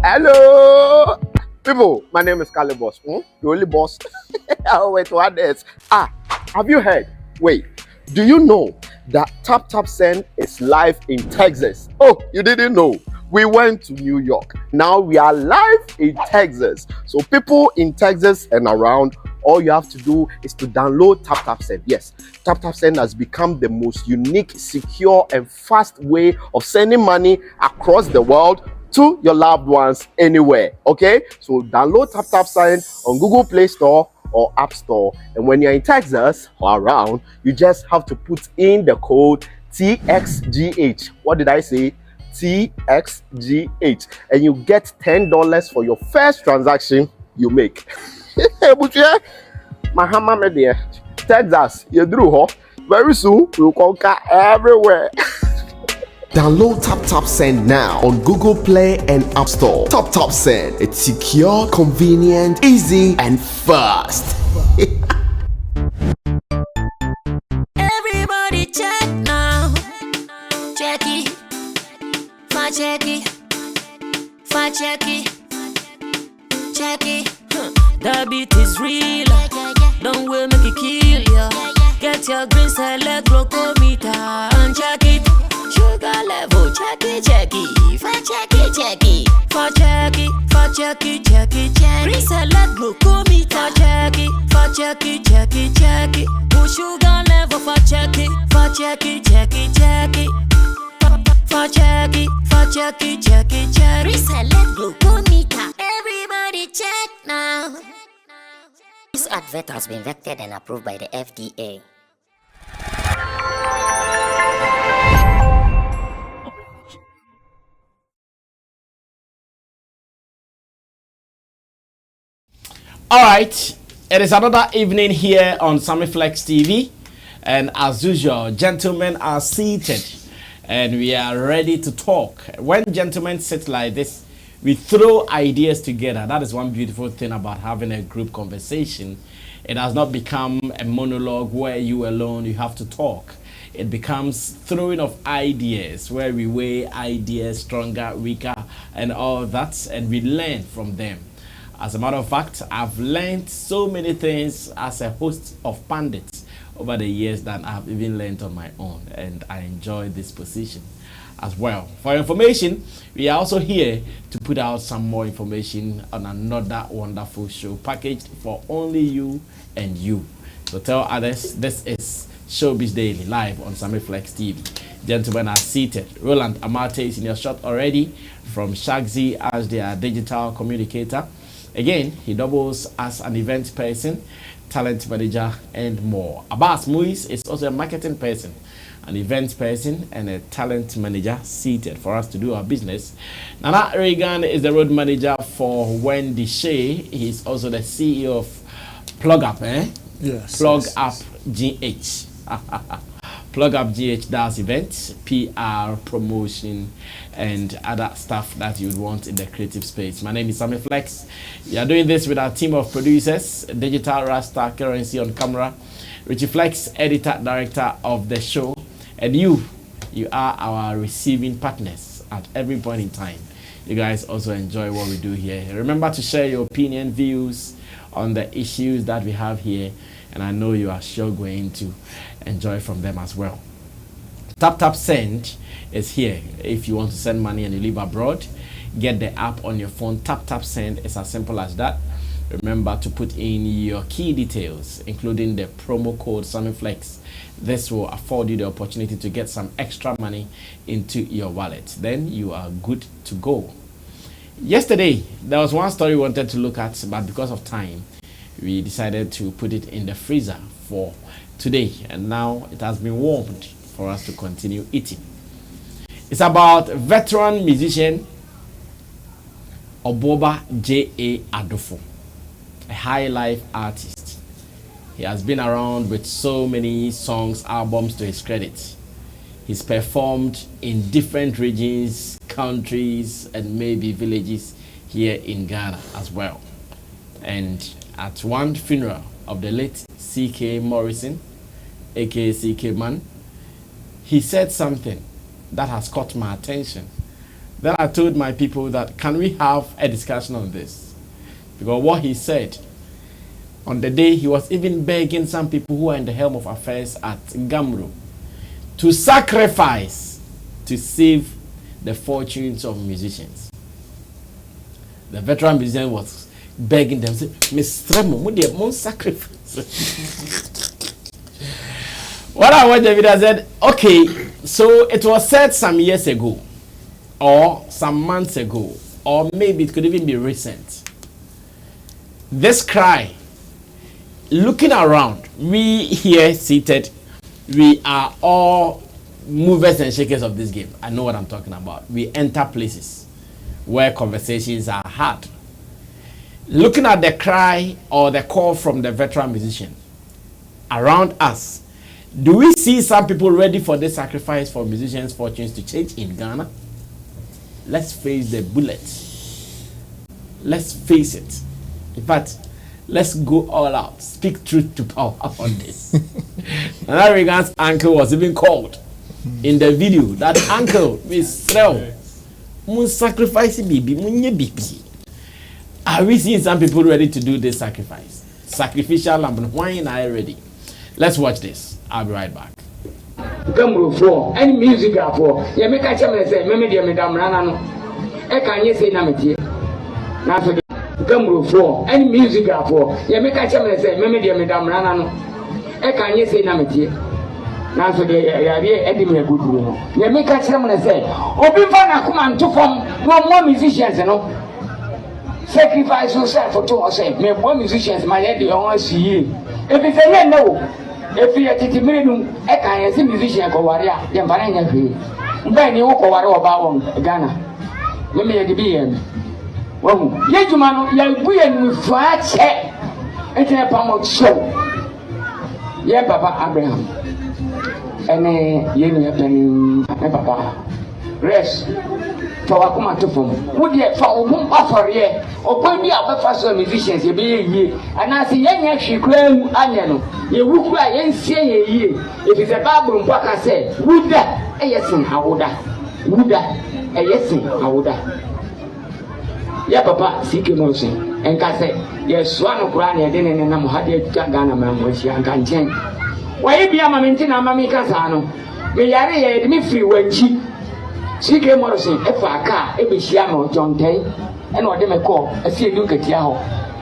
Hello, people. My name is Kali Boss. The only boss. Oh, wait, what else? Have you heard? Wait, do you know that Tap Tap Send is live in Texas? Oh, you didn't know? We went to New York. Now we are live in Texas. So people in Texas and around, all you have to do is to download Tap Tap Send. Yes, Tap Tap Send has become the most unique, secure, and fast way of sending money across the world to your loved ones anywhere. Okay, so download Tap Tap Send on Google Play Store or App Store, and when you're in Texas or around, you just have to put in the code TXGH. What did I say? TXGH, and you get $10 for your first transaction you make. Mahama media, Texas, you drew ho. Very soon we'll conquer everywhere. Download Tap Tap Send now on Google Play and App Store. Tap Tap Send. It's secure, convenient, easy, and fast. Everybody check now. Check it. Check it. Check it. Check it. The beat is real. Don't wait, make it kill ya. Get your green select glucometer and check it. Sugar level, check it. Check it. Check it. Check it. Check it. Check it. Check it. Green select glucometer. Check it. Check it. Check it. Check it. Put sugar level for check it. Check it. Check it. Check it. Check it. Check it. Check it. Check it. Reselect glucometer. Everybody check now. This advert has been vetted and approved by the FDA. All right, it is another evening here on Sammy Flex TV, and as usual, gentlemen are seated and we are ready to talk. When gentlemen sit like this, we throw ideas together. That is one beautiful thing about having a group conversation. It has not become a monologue where you alone, you have to talk. It becomes throwing of ideas where we weigh ideas stronger, weaker, and all that, and we learn from them. As a matter of fact, I've learned so many things as a host of pundits over the years that I've even learned on my own, and I enjoy this position as well. For information, we are also here to put out some more information on another wonderful show packaged for only you and you. So tell others this is Showbiz Daily live on Sammy Flex TV. Gentlemen are seated. Roland Amate is in your shot already from Shagzy as their digital communicator. Again, he doubles as an event person, talent manager, and more. Abbas Muiz is also a marketing person, an event person, and a talent manager seated for us to do our business. Nana Reagan is the road manager for Wendy Shea. He's also the CEO of Plug Up, Yes. Plug Up GH. Plug Up GH does events, PR, promotion, and other stuff that you'd want in the creative space. My name is Sammy Flex. We are doing this with our team of producers, Digital Rasta Currency on camera, Richie Flex, editor, director of the show, and you are our receiving partners at every point in time. You guys also enjoy what we do here. Remember to share your opinion, views on the issues that we have here, and I know you are sure going to enjoy from them as well. Tap Tap Send is here. If you want to send money and you live abroad, get the app on your phone. Tap Tap Send is as simple as that. Remember to put in your key details, including the promo code SammyFlex. This will afford you the opportunity to get some extra money into your wallet. Then you are good to go. Yesterday, there was one story we wanted to look at, but because of time, we decided to put it in the freezer for today, and now it has been warmed for us to continue eating. It's about veteran musician Oboba J.A. Adofo, a high life artist. He has been around with so many songs, albums to his credit. He's performed in different regions, countries, and maybe villages here in Ghana as well. And at one funeral of the late C.K. Morrison, aka C.K. Man, he said something that has caught my attention. Then I told my people that, can we have a discussion on this? Because what he said on the day, he was even begging some people who are in the helm of affairs at Gamro to sacrifice to save the fortunes of musicians. The veteran musician was begging them, say, Mr. Mo, sacrifice. What I watched the video said, okay, so it was said some years ago, or some months ago, or maybe it could even be recent. This cry, looking around, we here seated, we are all movers and shakers of this game. I know what I'm talking about. We enter places where conversations are had. Looking at the cry or the call from the veteran musician around us, do we see some people ready for this sacrifice for musicians' fortunes to change in Ghana? Let's face the bullet. Let's face it. In fact, let's go all out. Speak truth to power on this. Another Reagan's uncle was even called in the video. That uncle is mun sacrifice baby, munye baby. Are we seeing some people ready to do this sacrifice? Sacrificial lamb. Why ain't I ready? Let's watch this. I'll be right back. Gamro for any music for you make a channel say me de me damrana no e kan ye say na metie na so Gamro for any music for you make a channel say me de me damrana no e kan ye say na metie na so de ya edi me guduru no you make a channel say obi fa na kuma nto fom no more musicians no sacrifice yourself for to say me more musicians my head you want see if you say no. If you are taking me, I can't see musician Kowaria, then Baranya. Then you walk over about Ghana. Let me be him. Well, yet you man, you're going with flat check. It's a palm of show. Yeah, Papa Abraham. And you have Papa. Rest. For a come to form. Would you for a offer here? Or point me up for some musicians, you be ye. And I see young actually claim Aniano. You would cry and say ye. If it's a baboon, what I said, would that a yes, I would that. Would that a yes, I would that. Yeah, Papa, seek emotion. And I say, yes, one of Granny, and I'm had a Ghana man, which you can change. Why be a Mamintina Mammy Casano? May I read me free when cheap. C.K. Morrison, if I car, every Shiamo, John Tay, and what they may call a sea look at Yahoo.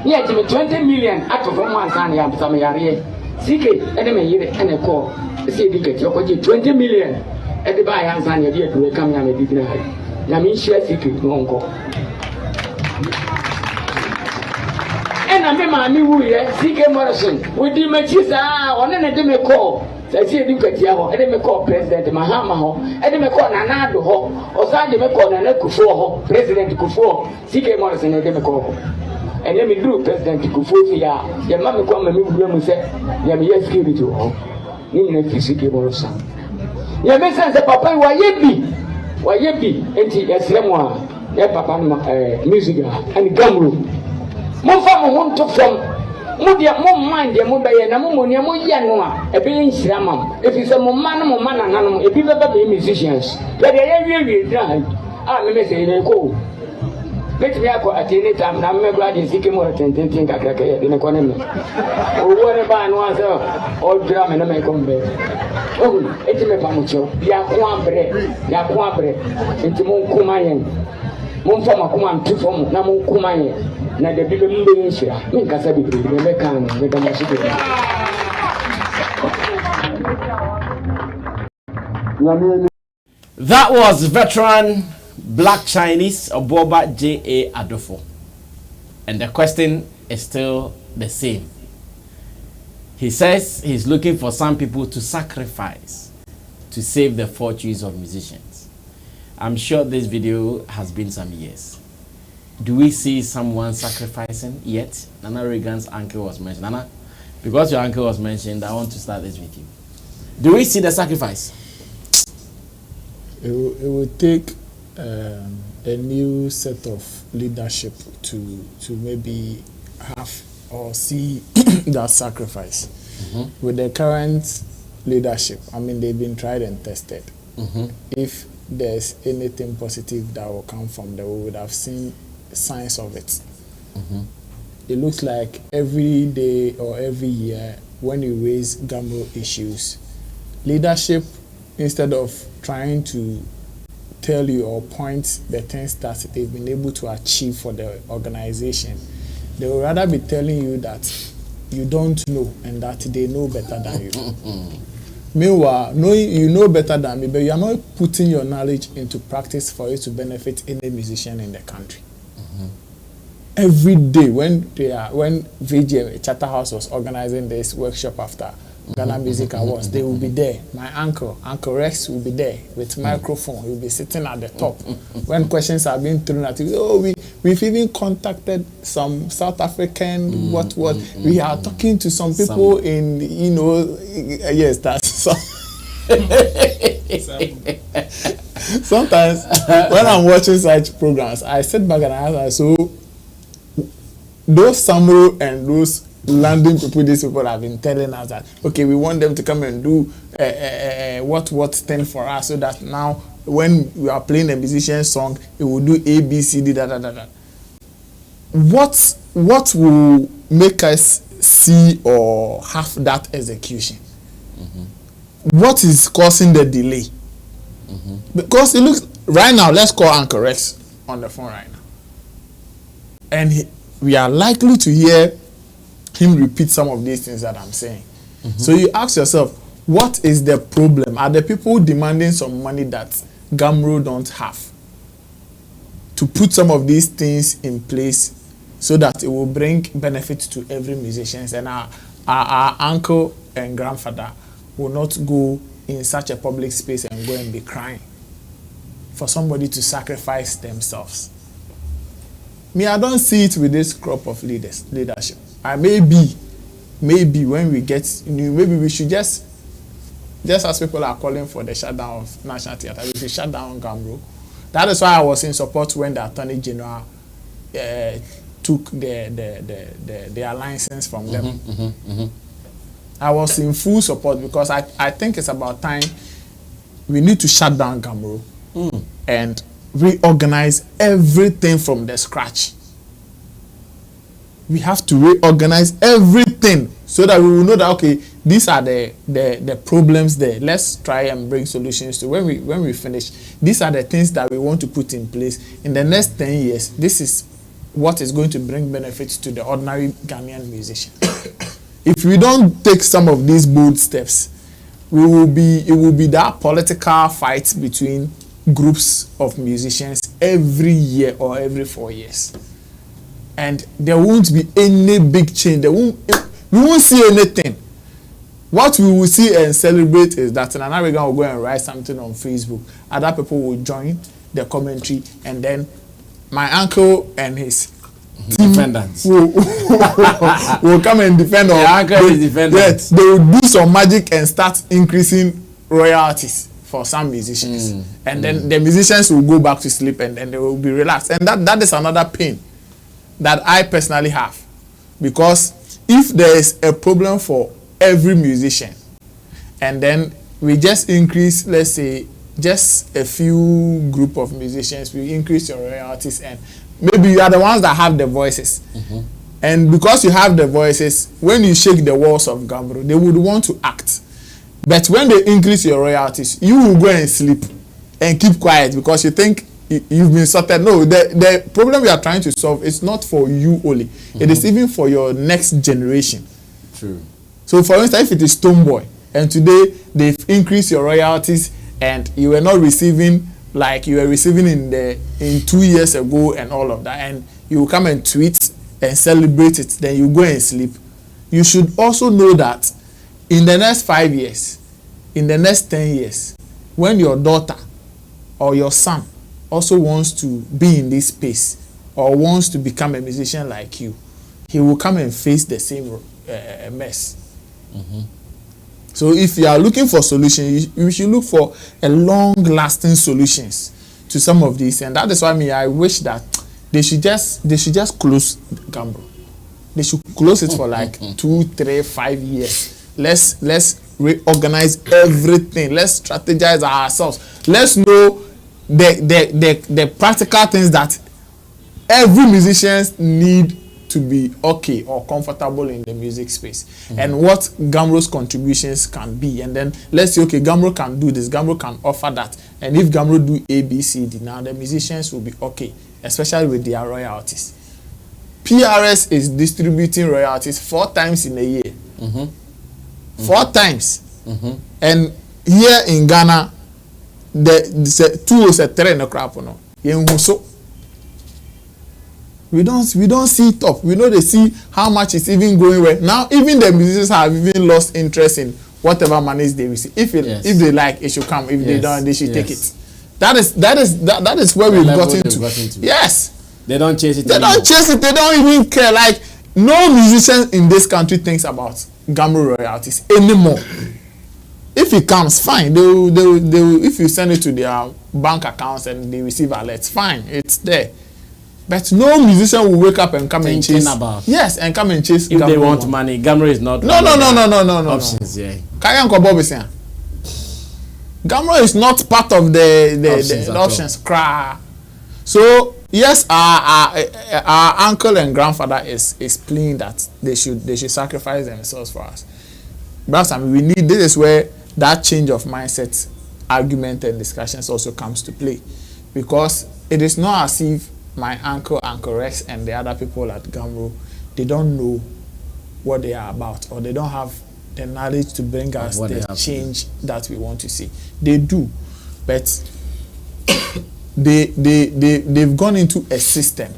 Yet, 20 million out of one son, I'm some area. C.K. and they may hear it and a call a sea look at your 20 million at the buy hands on your dear to come and be denied. Yamin share secret, no call. And I remember me, C.K. Morrison, with the Machisa, on any may call. I see a look at Yahoo, and they may call President Mahama, and they may call Nanado, or Sandy may call Nanako, President Kufo, C.K. Morrison, and they may call. And let me do President Kufo, your mamma come and move them and say, Yamia security, you C.K. Morrison. Your message, Papa, why ye be, and he has Lemwa, your Papa music, and Gamro. Mufama won't talk from. Mudia mo mind ya mo baye na mo monia mo ya no a e be nhiramam if you say mo man nanom e bi baba be musicians but ya wie dran ah me say e ko bet me akọ atene tam na me gba de sike mo tenten kakra ka ya de me ko ne me owo ne ba no asa o dra me na me ko mbe oh eti me pa mo cho ya ko abre enti mo kuma yen mo mfa makoma ntufo mo na mo kuma yen na de bi be mbe nshira me kasa bi me kan me da mo sike That was veteran Black Chinese Oboba J.A. Adofo. And the question is still the same. He says he's looking for some people to sacrifice to save the fortunes of musicians. I'm sure this video has been some years. Do we see someone sacrificing yet? Nana Reagan's uncle was mentioned. Nana, Because your uncle was mentioned, I want to start this with you. Do we see the sacrifice? It will take a new set of leadership to maybe have or see that sacrifice. With the current leadership, I mean, they've been tried and tested. If there's anything positive that will come from them, we would have seen signs of it. It looks like every day or every year when you raise Gamro issues, leadership, instead of trying to tell you or point the things that they've been able to achieve for the organization, they will rather be telling you that you don't know and that they know better than you. Meanwhile, you know better than me, but you are not putting your knowledge into practice for it to benefit any musician in the country. Every day when VJ Chatterhouse was organizing this workshop after Ghana Music Awards, they will be there. My Uncle Rex will be there with microphone. He will be sitting at the top. When questions are being thrown at you, we've even contacted some South African what. We are talking to some people in, yes, that's so. Sometimes when I'm watching such programs, I sit back and I ask, so those Samuel and those landing people, these people have been telling us that, okay, we want them to come and do what thing for us, so that now when we are playing a musician song, it will do A, B, C, D, da, da, da, da. What will make us see or have that execution? What is causing the delay? Because it looks, right now, let's call Uncle Rex on the phone right now. And we are likely to hear him repeat some of these things that I'm saying. So you ask yourself, what is the problem? Are the people demanding some money that Gamro don't have to put some of these things in place so that it will bring benefit to every musician, and our uncle and grandfather will not go in such a public space and go and be crying for somebody to sacrifice themselves? Me, I don't see it with this crop of leadership. Maybe when we get new, maybe we should just as people are calling for the shutdown of National Theatre, we should shut down Gamro. That is why I was in support when the Attorney General took their license from them. I was in full support because I think it's about time we need to shut down Gamro and reorganize everything from the scratch. We have to reorganize everything so that we will know that, okay, these are the problems there. Let's try and bring solutions to when we finish. These are the things that we want to put in place in the next 10 years. This is what is going to bring benefits to the ordinary Ghanaian musician. If we don't take some of these bold steps, it will be that political fight between groups of musicians every year or every 4 years, and there won't be any big change. We won't see anything. What we will see and celebrate is that Nana Reagan will go and write something on Facebook. Other people will join the commentary, and then my uncle and his defendants will come and defend. Yes, they will do some magic and start increasing royalties for some musicians, and then the musicians will go back to sleep, and then they will be relaxed. And that is another pain that I personally have, because if there is a problem for every musician, and then we just increase, let's say, just a few group of musicians, we increase your royalties, and maybe you are the ones that have the voices. And because you have the voices, when you shake the walls of Gamro, they would want to act. But when they increase your royalties, you will go and sleep and keep quiet because you think you've been sorted. No, the problem we are trying to solve is not for you only. It is even for your next generation. True. So for instance, if it is Stonebwoy, and today they've increased your royalties and you were not receiving like you were receiving in 2 years ago and all of that, and you come and tweet and celebrate it, then you go and sleep. You should also know that in the next 5 years, in the next 10 years, when your daughter or your son also wants to be in this space or wants to become a musician like you, he will come and face the same a mess. So if you are looking for solutions, you should look for a long-lasting solutions to some of these, and that is why I wish that they should just close Gambro. They should close it for like 2, 3, 5 years. Let's reorganize everything. Let's strategize ourselves. Let's know the practical things that every musician need to be okay or comfortable in the music space, and what Gambro's contributions can be, and then let's say, okay, Gambro can do this, Gambro can offer that, and if Gambro do A, B, C, D, now the musicians will be okay, especially with their royalties. PRS is distributing royalties 4 times in a year. 4 times. And here in Ghana, the 2 is a 3 no crap no. We don't see it up. We know they see how much it's even going well. Now even the musicians have even lost interest in whatever monies they receive. If they like, it should come. If they don't, they should take it. That is where we've gotten to. Yes. They don't chase it. They don't chase it. They don't even care. Like, no musician in this country thinks about Gambro royalties anymore. If it comes, fine. They will, if you send it to their bank accounts and they receive alerts, fine. It's there. But no musician will wake up and come and chase. Yes, and come and chase. If they want money, Gambro is not. No. Options, yeah. Gambro is not part of the options. So yes, our uncle and grandfather is pleading that they should sacrifice themselves for us. But we need, this is where that change of mindset, argument and discussions also comes to play, because it is not as if my uncle Rex and the other people at Gambro, they don't know what they are about, or they don't have the knowledge to bring us the change that we want to see. They do, but they've gone into a system.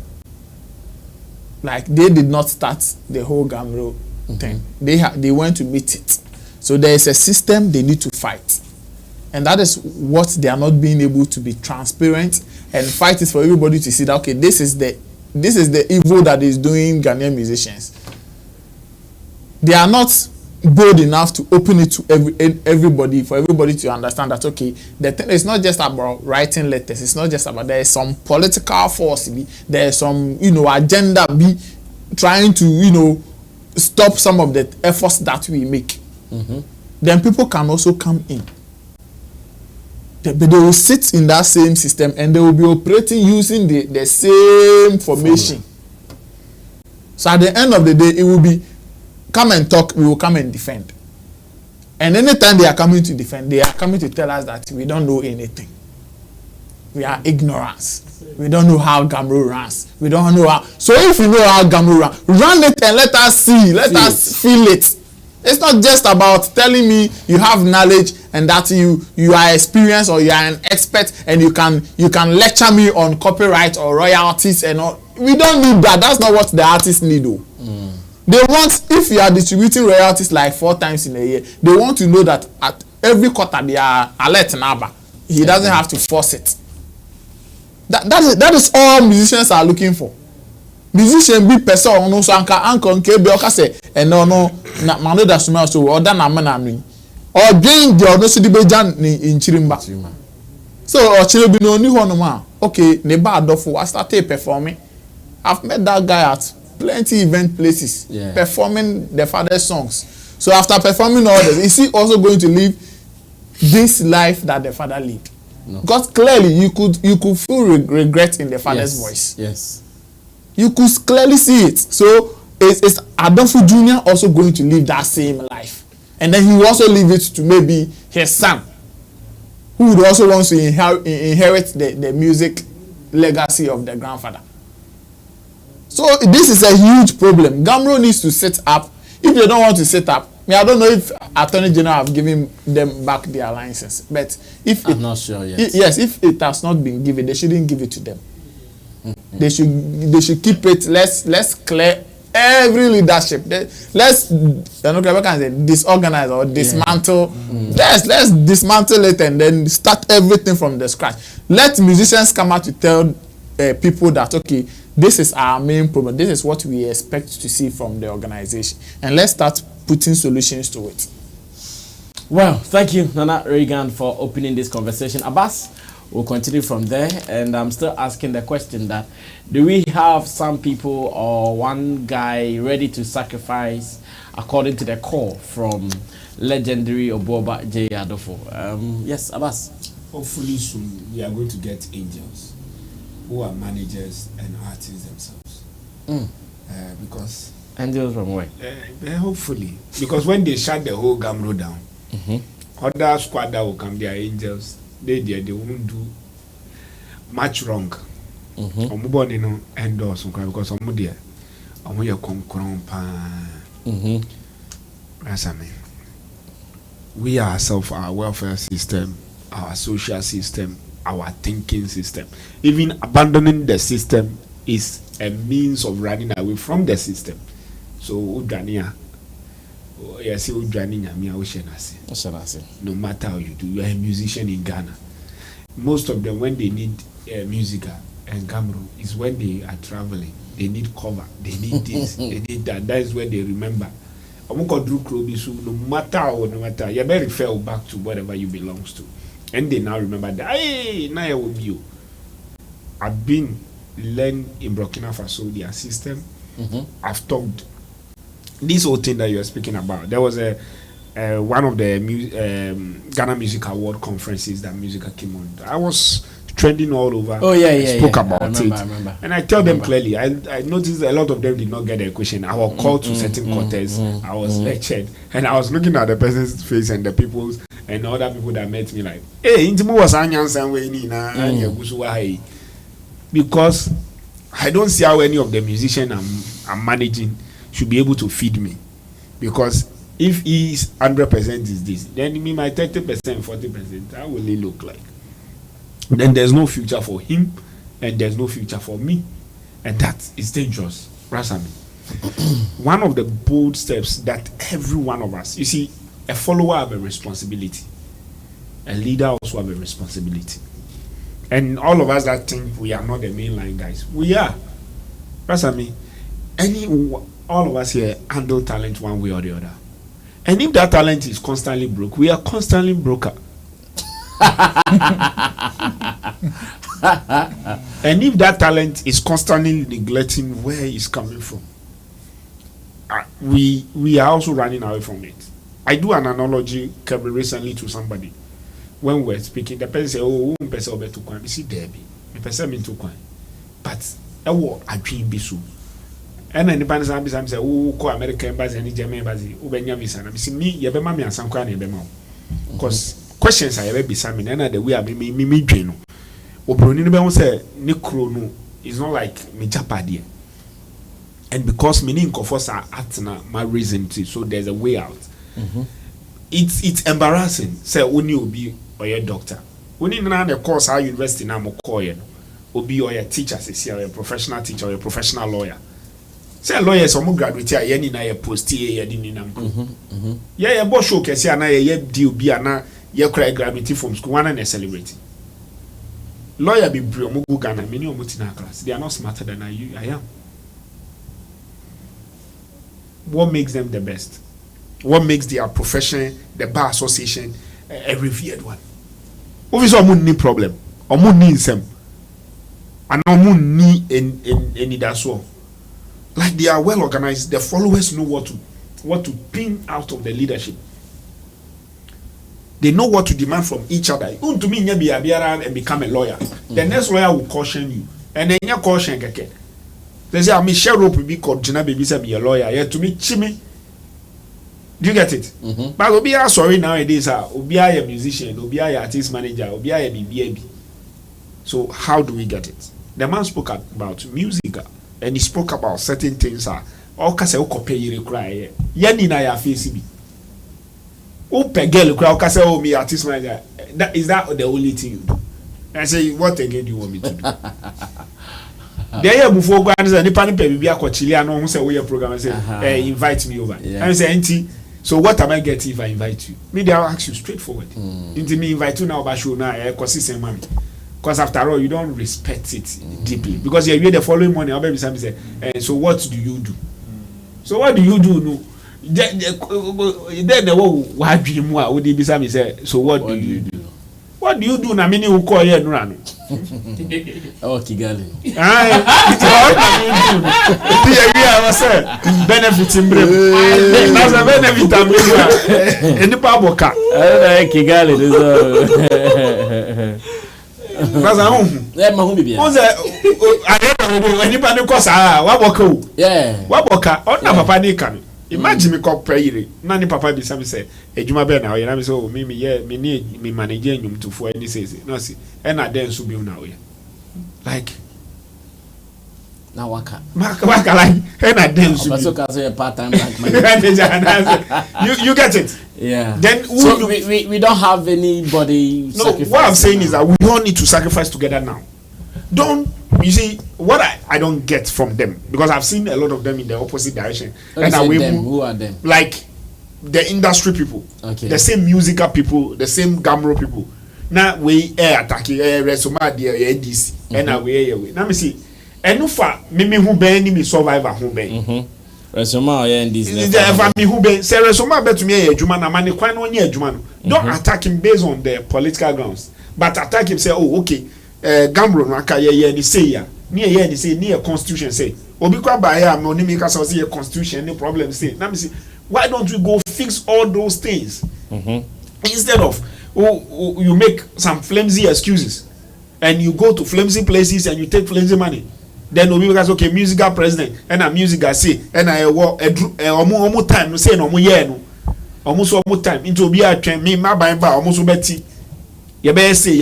Like, they did not start the whole Gambro thing. They went to meet it. So there is a system they need to fight, and that is what they are not being able to be transparent and fight it for everybody to see that, okay, this is the evil that is doing Ghanaian musicians. They are not bold enough to open it to everybody, for everybody to understand that, okay, the thing is not just about writing letters. It's not just about, there is some political force, there is some agenda trying to stop some of the efforts that we make. Then people can also come in. But they will sit in that same system and they will be operating using the same formation. So at the end of the day, it will be come and talk, we will come and defend. And anytime they are coming to defend, they are coming to tell us that we don't know anything. We are ignorance. We don't know how Gambro runs. We don't know how. So if you know how Gambro runs, run it and let us see. Let us feel it. It's not just about telling me you have knowledge and that you are experienced or you are an expert and you can lecture me on copyright or royalties and all. We don't need that. That's not what the artists need though. They want, if you are distributing royalties like 4 times in a year, they want to know that at every quarter they are alert Naba. He doesn't have to force it. That is all musicians are looking for. Musician be person ono so anka nke be oka say eno no na mano da suma so oda na mana nu or doing the ono so di be jan ni nchirimba. So o chire bi no ni ho no ma okay ne ba adofo I started performing. I've met that guy at plenty event places performing the father's songs. So after performing all this, is he also going to live this life that the father lived? No. Because clearly you could feel regret in the father's voice. Yes. You could clearly see it. So is Adolfo Jr. also going to live that same life? And then he will also leave it to maybe his son, who would also want to inherit the music legacy of the grandfather. So this is a huge problem. Gambro needs to set up. If they don't want to set up, I don't know if Attorney General have given them back their license. But if I'm not sure yet. Yes, if it has not been given, they shouldn't give it to them. They should keep it. Let's clear every leadership. Let's disorganize or dismantle. Let's dismantle it and then start everything from the scratch. Let musicians come out to tell people that okay, This is our main problem. This is what we expect to see from the organization. And let's start putting solutions to it. Well, thank you, Nana Reagan, for opening this conversation. Abbas, we'll continue from there. And I'm still asking the question that, do we have some people or one guy ready to sacrifice according to the call from legendary Oboba J. Adofo? Yes, Abbas. Hopefully soon we are going to get angels who are managers and artists themselves. Because angels from where? Hopefully, because when they shut the whole Gamro down, other squad that will come, they are angels. They won't do much wrong. Omubody no endorse because omudia omuya konkron pa. That's I mean. We ourselves, our welfare system, our social system, our thinking system, even abandoning the system is a means of running away from the system. So Udania, yes, Udania, no matter how you do, you are a musician in Ghana. Most of them, when they need music and Gamro, is when they are traveling. They need cover, they need this, they need that. That is when they remember. No matter, you better refer back to whatever you belongs to. And they now remember that, hey, now I will be you. I've been learned in Burkina Faso their system. I've talked this whole thing that you are speaking about. There was a one of the Ghana Music Award conferences that Musica came on. I was trending all over. Oh yeah, spoke about I it. remember. And I tell them clearly. I noticed a lot of them did not get a question. I was called to certain quarters. I was lectured, and I was looking at the person's face and the people's and other people that met me like, hey, Intimo was because I don't see how any of the musicians I'm managing should be able to feed me. Because if he's 100% is this, then me my 30%, 40%, how will it look like? Then there's no future for him, and there's no future for me, and that is dangerous. Rasami. One of the bold steps that every one of us, you see, a follower have a responsibility, a leader also have a responsibility, and all of us that think we are not the mainline guys, we are. Rasami, all of us here handle talent one way or the other, and if that talent is constantly broke, we are constantly broker. And if that talent is constantly neglecting where it's coming from, we are also running away from it. I do an analogy recently to somebody. When we're speaking, the person say, "Oh, person over to Kwan." You see, Debbie, the person mean to Kwan, but I dream be so. And then the person say, "Oh, call American embassy and German embassy, Ubenya visa." And I say, "Me, you be mami and some Kwan be mao," because questions I ever be Sammy, and the way I me dream. Obroni no be won say ne kro no is not like me japade. And because me ni nkofo are at na my reason to, so there's a way out. It's embarrassing. Say only obi or your doctor. Only na the course our university na mo call you. Obi or your teacher say or your professional teacher or your professional lawyer. Say lawyer so mo graduate here ye ni na ye post here ye di ni na mko. Ye bo show kesi ana ye di obi ana ye cry graduate from school one and celebrate. Lawyer be brio mo go Ghana many omo na class. They are not smarter than I am. What makes them the best? What makes their profession, the bar association, a revered one? Obviously, omo need problem. Omo need them. And omo need any that's all. Like they are well organized. The followers know what to pin out of the leadership. They know what to demand from each other. You to me and become a lawyer. The next lawyer will caution you, and then you caution keke. They say, "I'm Michelle Rope be called Jina baby say be a lawyer." Yeah, to me, chimmy. Do you get it? But obi are sorry nowadays. Obi are a musician, obi are artist manager, obi are a BBAB. So how do we get it? The man spoke about music, and he spoke about certain things. All kase o kope yire cry. Yani na ya face bi. O pegel cry. O kase o me artist manager. Is that the only thing you do? I say, what again do you want me to do? There you move over and say, "Nipa nipa bibi akochili ano who say we program and say, invite me over." And say, "Auntie, so what am I getting if I invite you?" Maybe I'll ask you straightforward. Into me invite you now, but show now, kosi say mami. Because after all, you don't respect it deeply. Because you hear the following morning, I'll be Sammy say, so what do you do? So what do you do? No. Then the what do you would be Sammy say, so what do you do? What do you do? Na mini who call here no run. Oh, Kigali. Benefit in Brim. That's a benefit in Brim. In the Paboka. Kigali. That's a home. Yeah, my home. I don't know anybody because what wako. Yeah. What waka? Oh, na papa ni kan. Imagine me call prayer. Na ni papa be some say, "Ejuma be na o." Na me say, "Oh, me need me manage enyum to for any say." No see. E na den so bi na o. Like now waka like and I dance a part-time bank manager. you get it? Yeah. Then so we don't have anybody. No, what I'm saying is that we all need to sacrifice together now. Don't you see what I don't get from them, because I've seen a lot of them in the opposite direction. And who are them? Like the industry people, okay, the same musical people, the same Gamro people. Now we attacking resoma the NDC and now we now me see enufa me who be ni me survivor who be resoma or NDC never me who be say resoma bet to me adwuma na mane kwan no nye adwuma no. Don't attack him based on the political grounds, but attack him say, oh okay, Gamro no aka ye ni say ya ni say ni constitution say obi kwa ba ya me oni me ka say constitution any problem say. Now me see, why don't we go fix all those things instead of you make some flimsy excuses and you go to flimsy places and you take flimsy money. Then we because okay, musical president and a musical say and I omo time no say no mo year no almost omo time into be a train me ma ban ba almost beti ye be say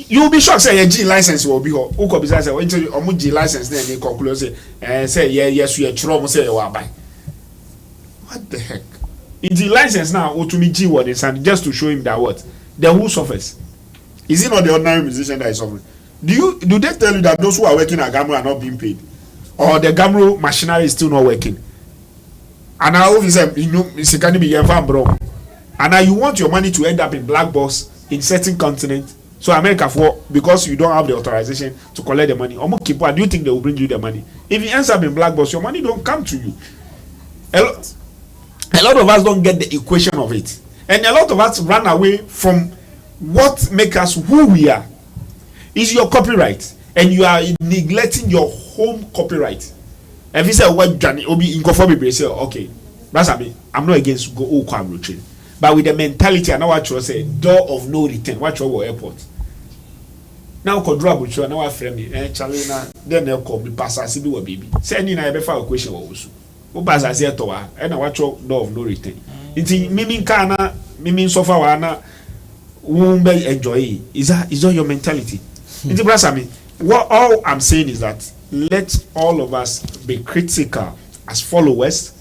you be shocked say your G license will be ho uko be say omo G license then they conclude say yes you chiro mo say you buy. What the heck? In the license now, Otumi G what is and just to show him that what the who suffers. Is it not the ordinary musician that is suffering? Do they tell you that those who are working at Gamro are not being paid, or the Gamro machinery is still not working? And now you know it's going to be bro. And now you want your money to end up in black box in certain continent. So America because you don't have the authorization to collect the money. Do you think they will bring you the money? If it ends up in black box, your money don't come to you. A lot of us don't get the equation of it, and a lot of us run away from what makes us who we are. Is your copyright, and you are neglecting your home copyright. If you say what Johnny Obi in Kofobi say, okay, that's I mean, I'm not against go Kwamro, but with the mentality and now what you say, door of no return. What you airport now could drop with you now I frame me Chalina then they'll call me pass as if you were baby. Say any I ever a question also. Ubaza zetoa and I watch door of no return. It's miming kana miming sofa wana won't enjoy. Is that your mentality? It's brasami. What all I'm saying is that let all of us be critical as followers,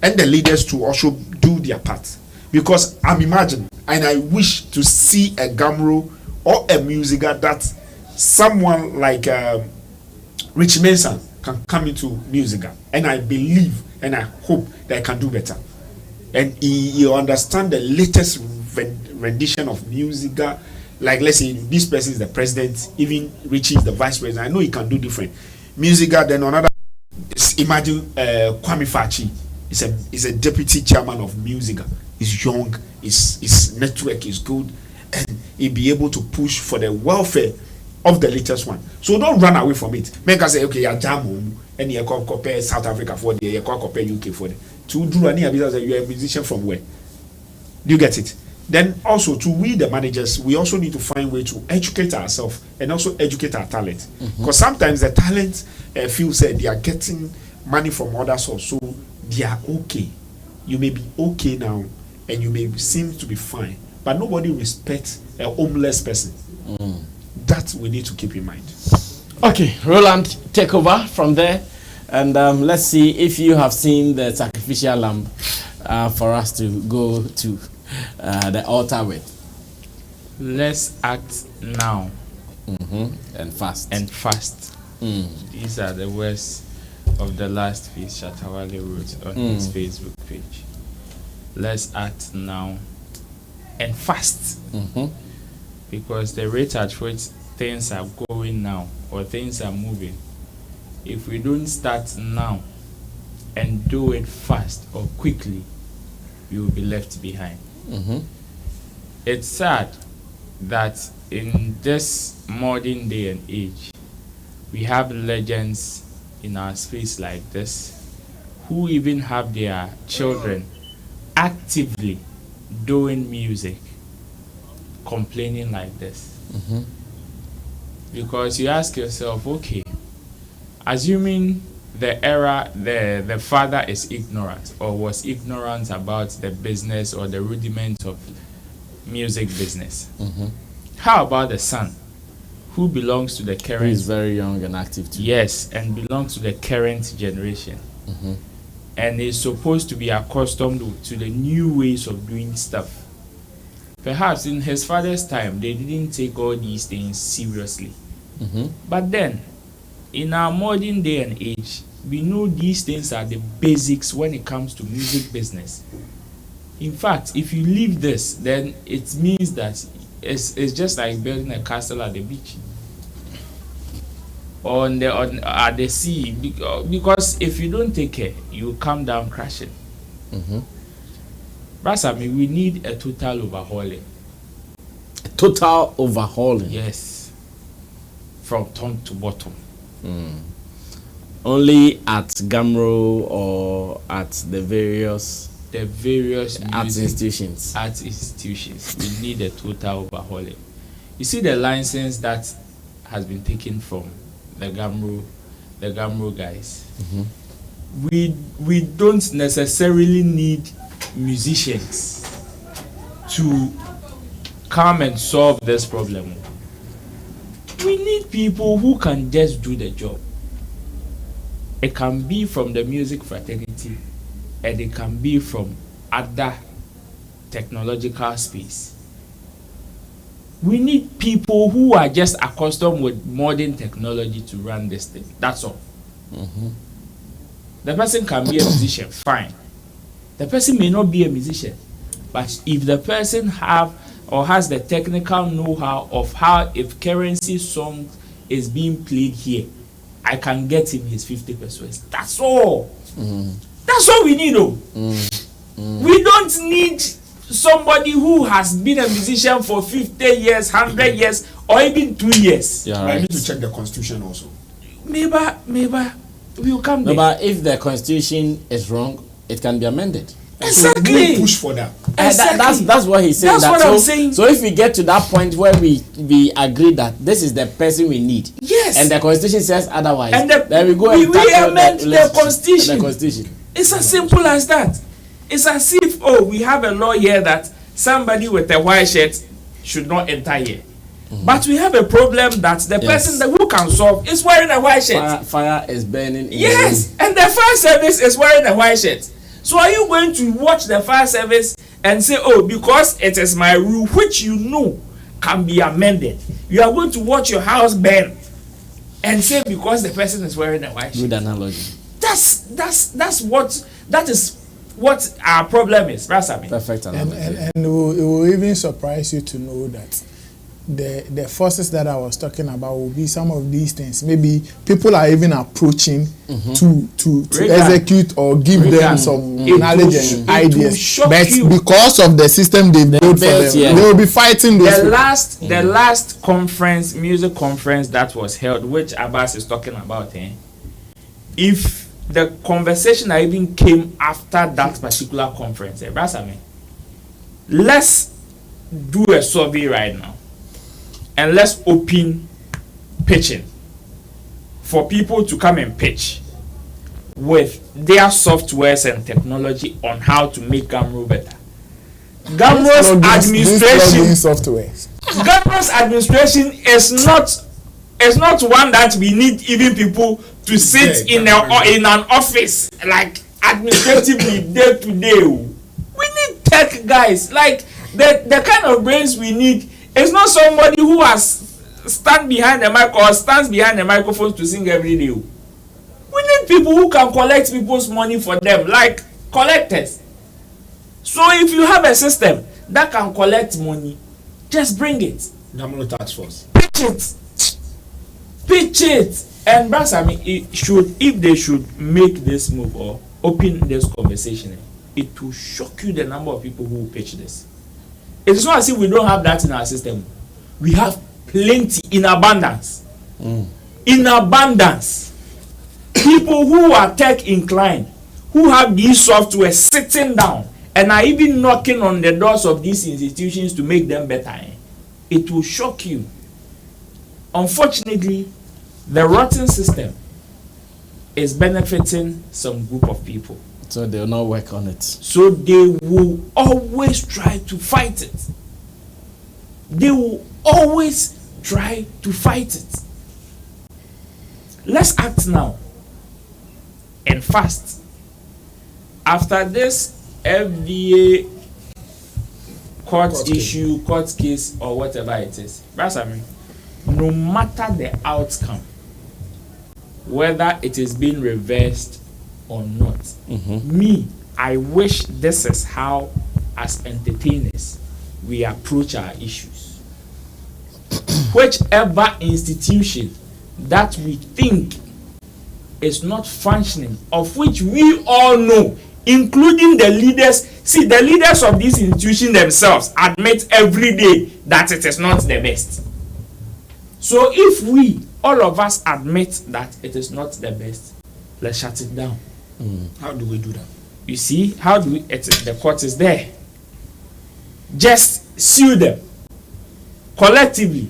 and the leaders to also do their part. Because I'm imagining and I wish to see a Gamro or a musical that someone like Rich Mason can come into musical, and I believe and I hope that I can do better. And he understand the latest rendition of musical. Like let's say this person is the president, even Richie is the vice president. I know he can do different musical. Then another, imagine Kwame Fachi is a deputy chairman of musical. He's young, his network is good, and he'll be able to push for the welfare of the latest one. So don't run away from it. Make us say, okay, you're jam and you compare South Africa for the, you compare UK for the. To do any business, you're a musician from where? Do you get it? Then also to we the managers, we also need to find way to educate ourselves and also educate our talent. Because sometimes the talent feels that they are getting money from other sources, so they are okay. You may be okay now, and you may seem to be fine, but nobody respects a homeless person. That we need to keep in mind. Okay, Roland, take over from there, and let's see if you have seen the sacrificial lamb for us to go to the altar with. Let's act now and fast. These are the words of the last piece Shatawale wrote on his Facebook page. Let's act now and fast. because the rate at which things are going now or things are moving, if we don't start now and do it fast or quickly, we will be left behind. It's sad that in this modern day and age, we have legends in our space like this who even have their children actively doing music, complaining like this. Because you ask yourself, okay, assuming the father is ignorant or was ignorant about the business or the rudiments of music business, how about the son who belongs to the current? He is very young and active too. Yes, and belongs to the current generation, and is supposed to be accustomed to the new ways of doing stuff. Perhaps in his father's time, they didn't take all these things seriously. But then, in our modern day and age, we know these things are the basics when it comes to music business. In fact, if you leave this, then it means that it's just like building a castle at the beach or at the sea, because if you don't take care, you come down crashing. Brasami, we need a total overhauling. A total overhauling? Yes. From top to bottom. Only at Gamro or at the various art institutions. We need a total overhauling. You see the license that has been taken from the Gamro guys. We don't necessarily need musicians to come and solve this problem. We need people who can just do the job. It can be from the music fraternity, and it can be from other technological space. We need people who are just accustomed with modern technology to run this thing. That's all. The person can be a musician, fine. The person may not be a musician, but if the person has the technical know-how of how, if currency song is being played here, I can get him his 50 pesos. That's all. That's all we need, though. We don't need somebody who has been a musician for 50 years, 100 years, or even 2 years. Yeah, right. I need to check the constitution also. Maybe we'll come there. But if the constitution is wrong, it can be amended. Exactly. So we push for that. Exactly. That's what he's saying. That's what I'm saying. So if we get to that point where we agree that this is the person we need, yes, and the constitution says otherwise, and then we go and amend the constitution. It's as simple as that. It's as if we have a law here that somebody with a white shirt should not enter here. But we have a problem that the person who can solve is wearing a white shirt. Fire is burning. Yes, and the fire service is wearing a white shirt. So are you going to watch the fire service and say, because it is my rule, which you know can be amended, you are going to watch your house burn and say because the person is wearing a white shirt? Good analogy. That is what our problem is. Perfect analogy. And it will even surprise you to know that the forces that I was talking about will be some of these things. Maybe people are even approaching to execute or give them some knowledge and ideas. But because of the system they built for them, they will be fighting those. The last conference, music conference that was held, which Abbas is talking about, if the conversation that even came after that particular conference, let's do a survey right now. And let's open pitching for people to come and pitch with their softwares and technology on how to make Gamro better. Gamro's administration is not one that we need even people to sit in an office like administratively day to day. We need tech guys, like the kind of brains we need. It's not somebody who stands behind the microphone to sing every day. We need people who can collect people's money for them, like collectors. So if you have a system that can collect money, just bring it. Gamro Task Force. Pitch it. And Brass, I mean, if they should make this move or open this conversation, it will shock you the number of people who will pitch this. It is not as if we don't have that in our system. We have plenty, in abundance. In abundance. People who are tech inclined, who have these software sitting down and are even knocking on the doors of these institutions to make them better. It will shock you. Unfortunately, the rotten system is benefiting some group of people. So they will not work on it. So they will always try to fight it. They will always try to fight it. Let's act now and fast. After this FDA court issue, court case, or whatever it is, no matter the outcome, whether it is being reversed or not, I wish this is how, as entertainers, we approach our issues. Whichever institution that we think is not functioning, of which we all know, including the leaders. See, the leaders of these institutions themselves admit every day that it is not the best. So if we, all of us, admit that it is not the best, let's shut it down. How do we do that? You see, how do we? The court is there. Just sue them collectively.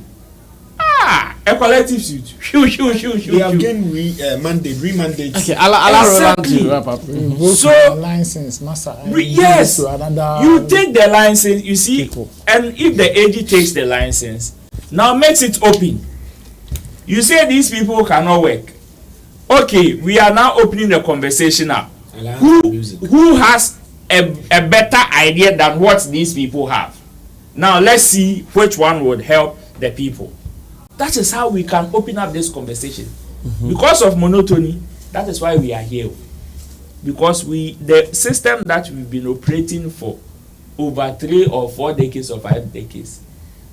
A collective suit. They have gained remandate. Okay, I'll to wrap up. So license, master. Yes, you take the license. You see, and if the AG takes the license, now makes it open. You say these people cannot work. Okay, we are now opening the conversation up. Who has a better idea than what these people have? Now let's see which one would help the people. That is how we can open up this conversation. Because of monotony, that is why we are here. Because the system that we've been operating for over 3 or 4 decades or 5 decades,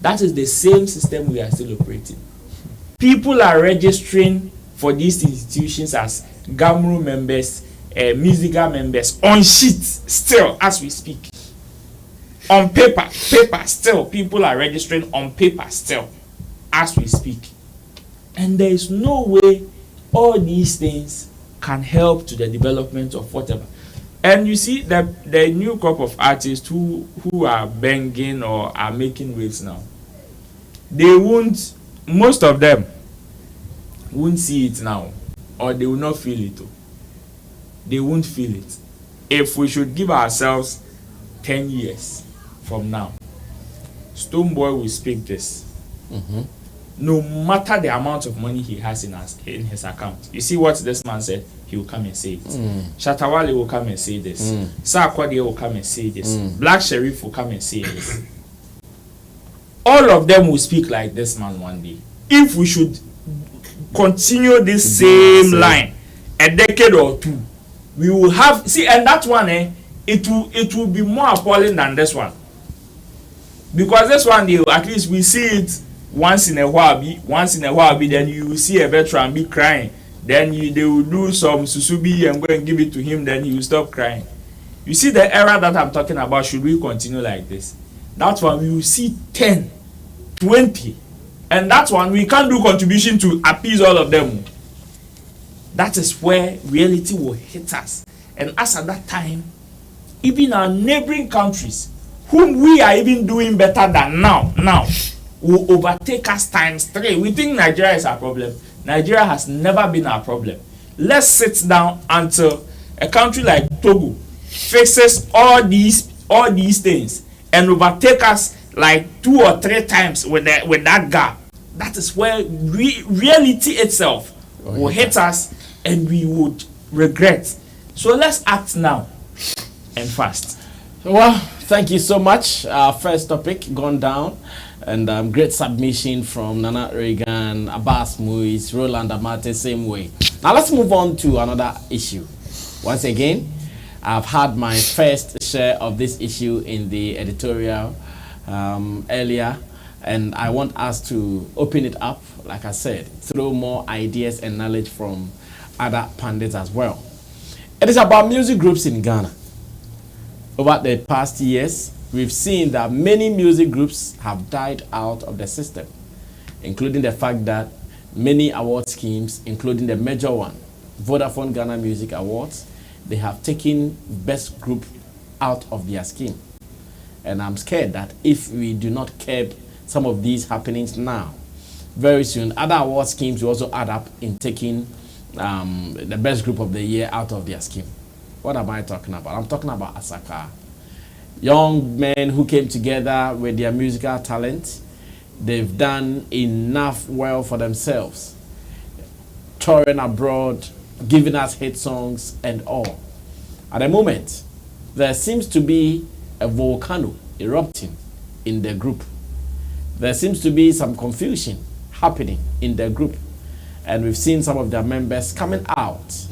that is the same system we are still operating. People are registering for these institutions as GAMRU members, musical members, on sheets still as we speak. On paper still, people are registering on paper still as we speak. And there is no way all these things can help to the development of whatever. And you see that the new crop of artists who are banging or are making waves now, they won't, most of them won't see it now, or they will not feel it. They won't feel it. If we should give ourselves 10 years from now, Stoneboy will speak this. No matter the amount of money he has in his account. You see what this man said? He will come and say it. Shatawale will come and say this. Sarkodie will come and say this. Black Sheriff will come and say this. All of them will speak like this man one day. If we should continue this same line a decade or two, we will have, see, and that one, it will be more appalling than this one. Because this one, at least we see it once in a while, then you will see a veteran be crying. Then they will do some susubi and go and give it to him, then he will stop crying. You see the era that I'm talking about, should we continue like this? That one, we will see 10, 20. And that one, we can't do contribution to appease all of them. That is where reality will hit us. And as at that time, even our neighboring countries, whom we are even doing better than now, will overtake us times 3. We think Nigeria is our problem. Nigeria has never been our problem. Let's sit down until a country like Togo faces all these things and overtake us like 2 or 3 times with that gap. That is where reality itself will hit us and we would regret. So let's act now and fast. Well, thank you so much. Our first topic gone down, and great submission from Nana Reagan, Abbas Muiz, Roland Amate, same way. Now let's move on to another issue. Once again, I've had my first share of this issue in the editorial earlier, And I want us to open it up, like I said, through more ideas and knowledge from other pundits as well. It is about music groups in Ghana. Over the past years, we've seen that many music groups have died out of the system, including the fact that many award schemes, including the major one, Vodafone Ghana Music Awards, they have taken best group out of their scheme. And I'm scared that if we do not curb some of these happenings now, very soon other award schemes will also add up in taking the best group of the year out of their scheme. What am I talking about? I'm talking about Asaka. Young men who came together with their musical talent. They've done enough well for themselves, touring abroad, giving us hit songs and all. At the moment, there seems to be a volcano erupting in the group. There seems to be some confusion happening in the group, and we've seen some of their members coming out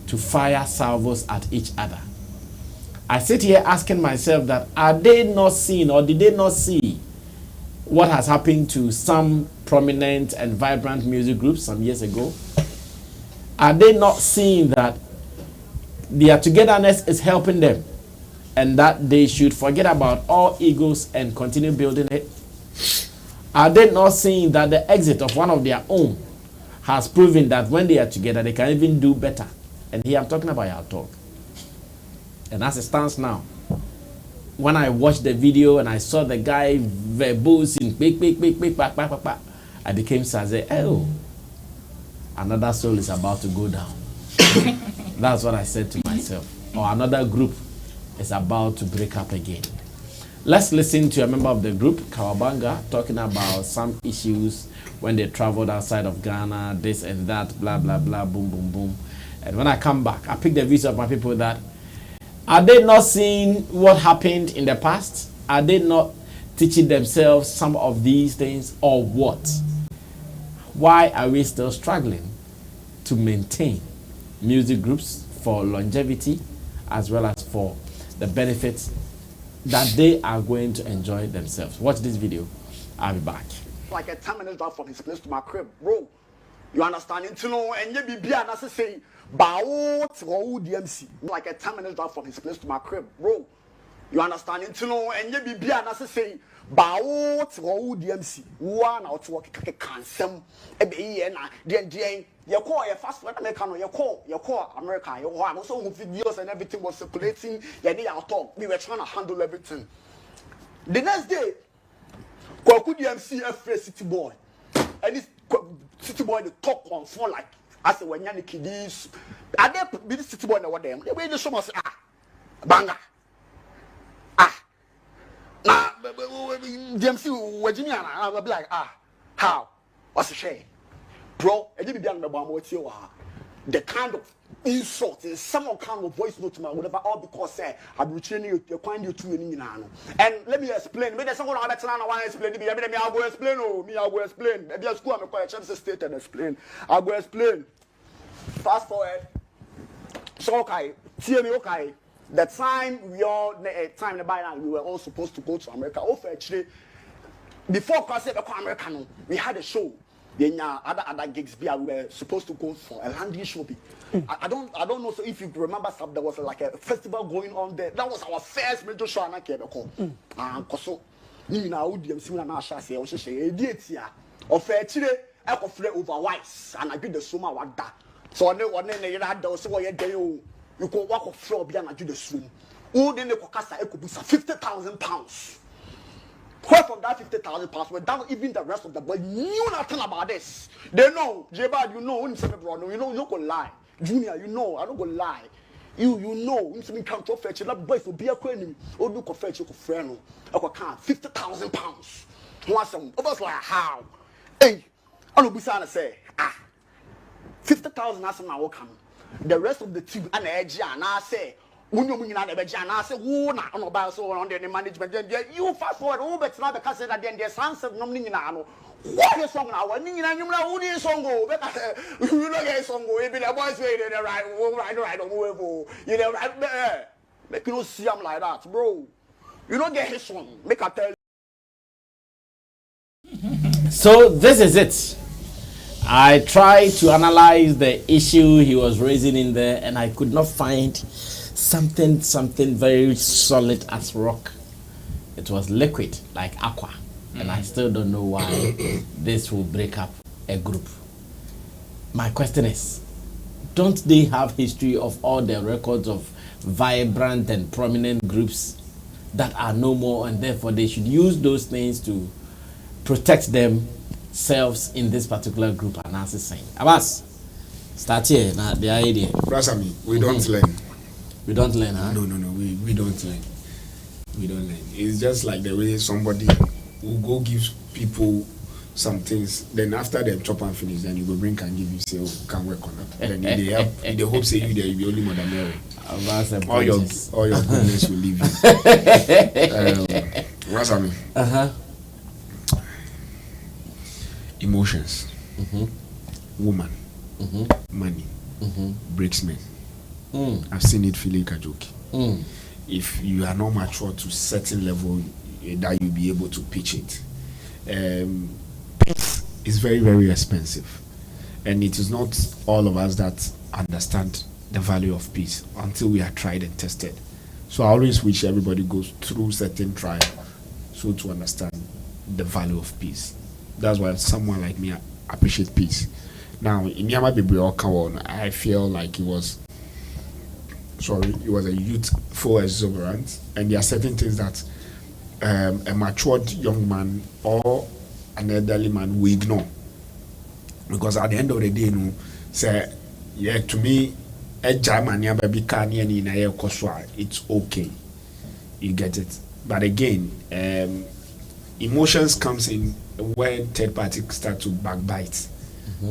to fire salvos at each other. I sit here asking myself that, are they not seeing, or did they not see what has happened to some prominent and vibrant music groups some years ago? Are they not seeing that their togetherness is helping them, and that they should forget about all egos and continue building it? Are they not seeing that the exit of one of their own has proven that when they are together, they can even do better? And here I'm talking about our talk. And as it stands now, when I watched the video and I saw the guy verbosing, I became sad. Oh, another soul is about to go down. That's what I said to myself. Or another group is about to break up again. Let's listen to a member of the group, Kawabanga, talking about some issues when they traveled outside of Ghana, this and that, blah, blah, blah, boom, boom, boom. And when I come back, I pick the views of my people that, are they not seeing what happened in the past? Are they not teaching themselves some of these things, or what? Why are we still struggling to maintain music groups for longevity as well as for the benefits that they are going to enjoy themselves? Watch this video. I'll be back. Like a 10-minute drive from his place to my crib, bro. You understand? And you know, and you be and as I say, Bao DMC. Like a 10-minute drive from his place to my crib, bro. You understand? And you know, and you be and as I say, Bao DMC. One out to work cancel. Then you call your fast food American, you call America. You want also videos and everything was circulating. Yeah, they are talk. We were trying to handle everything. The next day, Kweku DMC FA City Boy. And this City Boy the talk on phone like I said when Yannick kiddies. Are they be the City Boy now what them? They way the show must banga. Nah DMC Virginia I'll be like how? What's the shame? Bro, I didn't be on the kind of insult in some kind of voice note to my whatever, all because I'm returning you find you to any nano. And let me explain. Maybe someone I want to explain to me. Maybe I'll go explain. I'll go explain. Maybe I'll school I'm quite a chance state and explain. I'll go explain. Fast forward. So okay, okay. The time we all time the by now we were all supposed to go to America. Actually, before crossing America, we had a show. Then other gigs we were supposed to go for a landing show. I don't know so if you remember there was like a festival going on there. That was our first major show and I came so you know DMC na share say o she date here of actually I go flare over wise and I do the suma wada. So one na you had so we dey you go walk of floor be and do the sum. Who then the kokasa e go busa £50,000. Where from that £50,000 without even the rest of the boys knew nothing about this. They know, J-Bad, you know, when you know, you don't go lie. Junior, you know, I don't go lie. You know, you come to fetch that boy for be a queen, or do go fetch your friend, or can't £50,000. Once I was like, how? Hey, I don't be say, 50,000 as now come. The rest of the team and the edge, and I say, when you mean I say, who not on about so on the management, then you fast forward over it's not because that then there's sans of nothing in ano. What is song now? When you know who is song go, you know, get song go, even the boys way the right, you know, right there. Make you see him like that, bro. You don't get his song, make a tell So this is it. I tried to analyze the issue he was raising in there, and I could not find something very solid as rock. It was liquid like aqua, and I still don't know why this will break up a group. My question is, don't they have history of all the records of vibrant and prominent groups that are no more, and therefore they should use those things to protect themselves in this particular group? And as is saying, Abbas, start here. Now the idea. Brasami, we don't learn. We don't learn, huh? No, we don't learn. We don't learn. It's just like the way somebody will go give people some things, then after them chop and finish, then you go bring and give you, say, oh, can work on it. Then they have, in the hope say you there, you be only Mother Mary. All your goodness will leave you. Brasami. Emotions, woman, money, breaks men. I've seen it feeling kajoki. If you are not mature to certain level, that you'll be able to pitch it. Peace is very, very expensive, and it is not all of us that understand the value of peace until we are tried and tested. So I always wish everybody goes through certain trial so to understand the value of peace. That's why someone like me appreciate peace. Now in Yama Bibrioka, I feel like it was a youthful exuberance, and there are certain things that a matured young man or an elderly man will ignore, because at the end of the day, say, yeah, to me, it's okay, you get it. But again, emotions comes in when third parties start to backbite,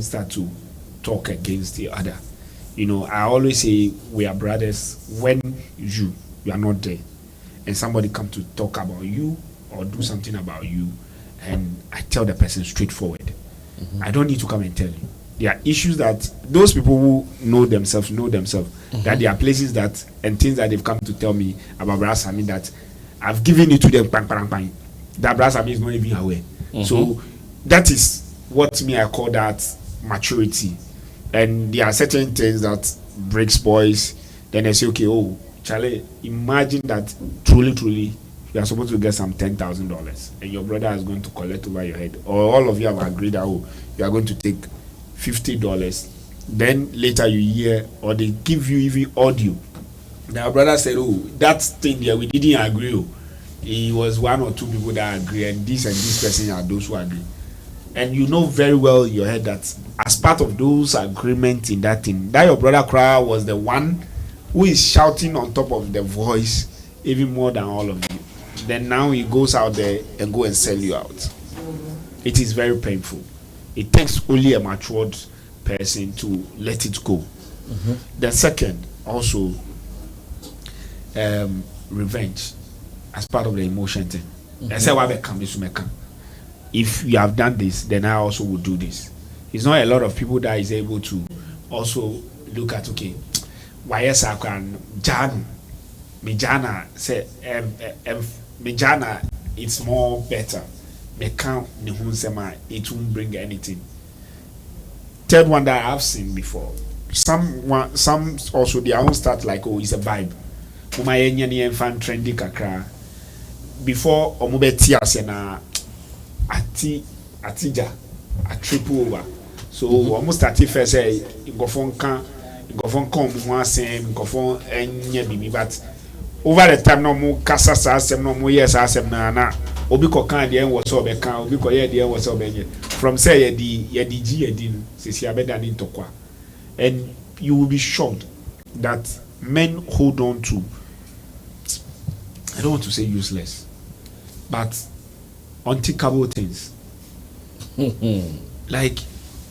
start to talk against the other. I always say we are brothers when you are not there, and somebody come to talk about you or do something about you, and I tell the person straightforward. I don't need to come and tell you. There are issues that those people who know themselves, that there are places that and things that they've come to tell me about Brother Sammy that I've given it to them, that Brother Sammy is not even aware. So that is what I call that maturity. And there are certain things that breaks boys. Then they say, okay, oh, Charlie, imagine that truly, you are supposed to get some $10,000, and your brother is going to collect over your head, or all of you have agreed that, oh, you are going to take $50. Then later you hear, or they give you even audio. Now, brother said, oh, that thing there, we didn't agree. Oh. It was one or two people that agree, and this person are those who agree. And you know very well in your head that as part of those agreements in that thing, that your brother cry was the one who is shouting on top of the voice even more than all of you. Then now he goes out there and go and sell you out. It is very painful. It takes only a matured person to let it go. The second, also, revenge as part of the emotion thing. If you have done this, then I also will do this. It's not a lot of people that is able to also look at, okay, why yes I can Mijana say Mijana it's more better. It won't bring anything. Third one that I've seen before. Some also their own start like, oh, it's a vibe. Trendy kakra. Before Omubetia na atija a triple over. So almost at first say ngofon kan mo asem ngofon enye bibi, but over the time no mo kasa sa asem no mo yes asem na obi ko kan de enwo so be kan obi ko ye de enwo so be nye from say ye di gi sisi abeda ni ntokwa, and you will be shocked that men hold on to, I don't want to say useless, but unthinkable things. Like,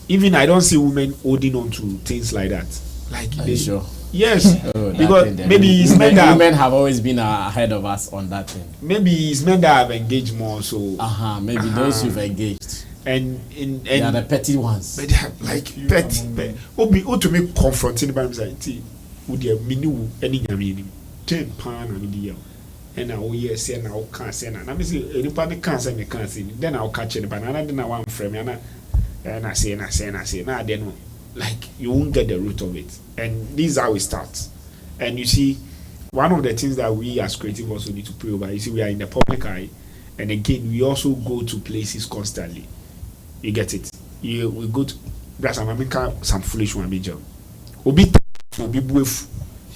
even I don't see women holding on to things like that. Like, are you sure? Yes, because maybe it's men that women have always been ahead of us on that thing. Maybe it's men that have engaged more. So maybe those who've engaged, and they are the petty ones. But they are like petty. Obi to me confronting by himself. Would you minu any yamini 10 pound and the and now yes, and now can't say, and I'm saying, anybody can't say, can't see, then I'll catch it, but I didn't want frame, and I say, now then, like, you won't get the root of it. And this is how it starts. And you see, one of the things that we as creative also need to pray over, you see, we are in the public eye, and again, we also go to places constantly. You get it? We go to, that's some foolish one, be job. Obi buff,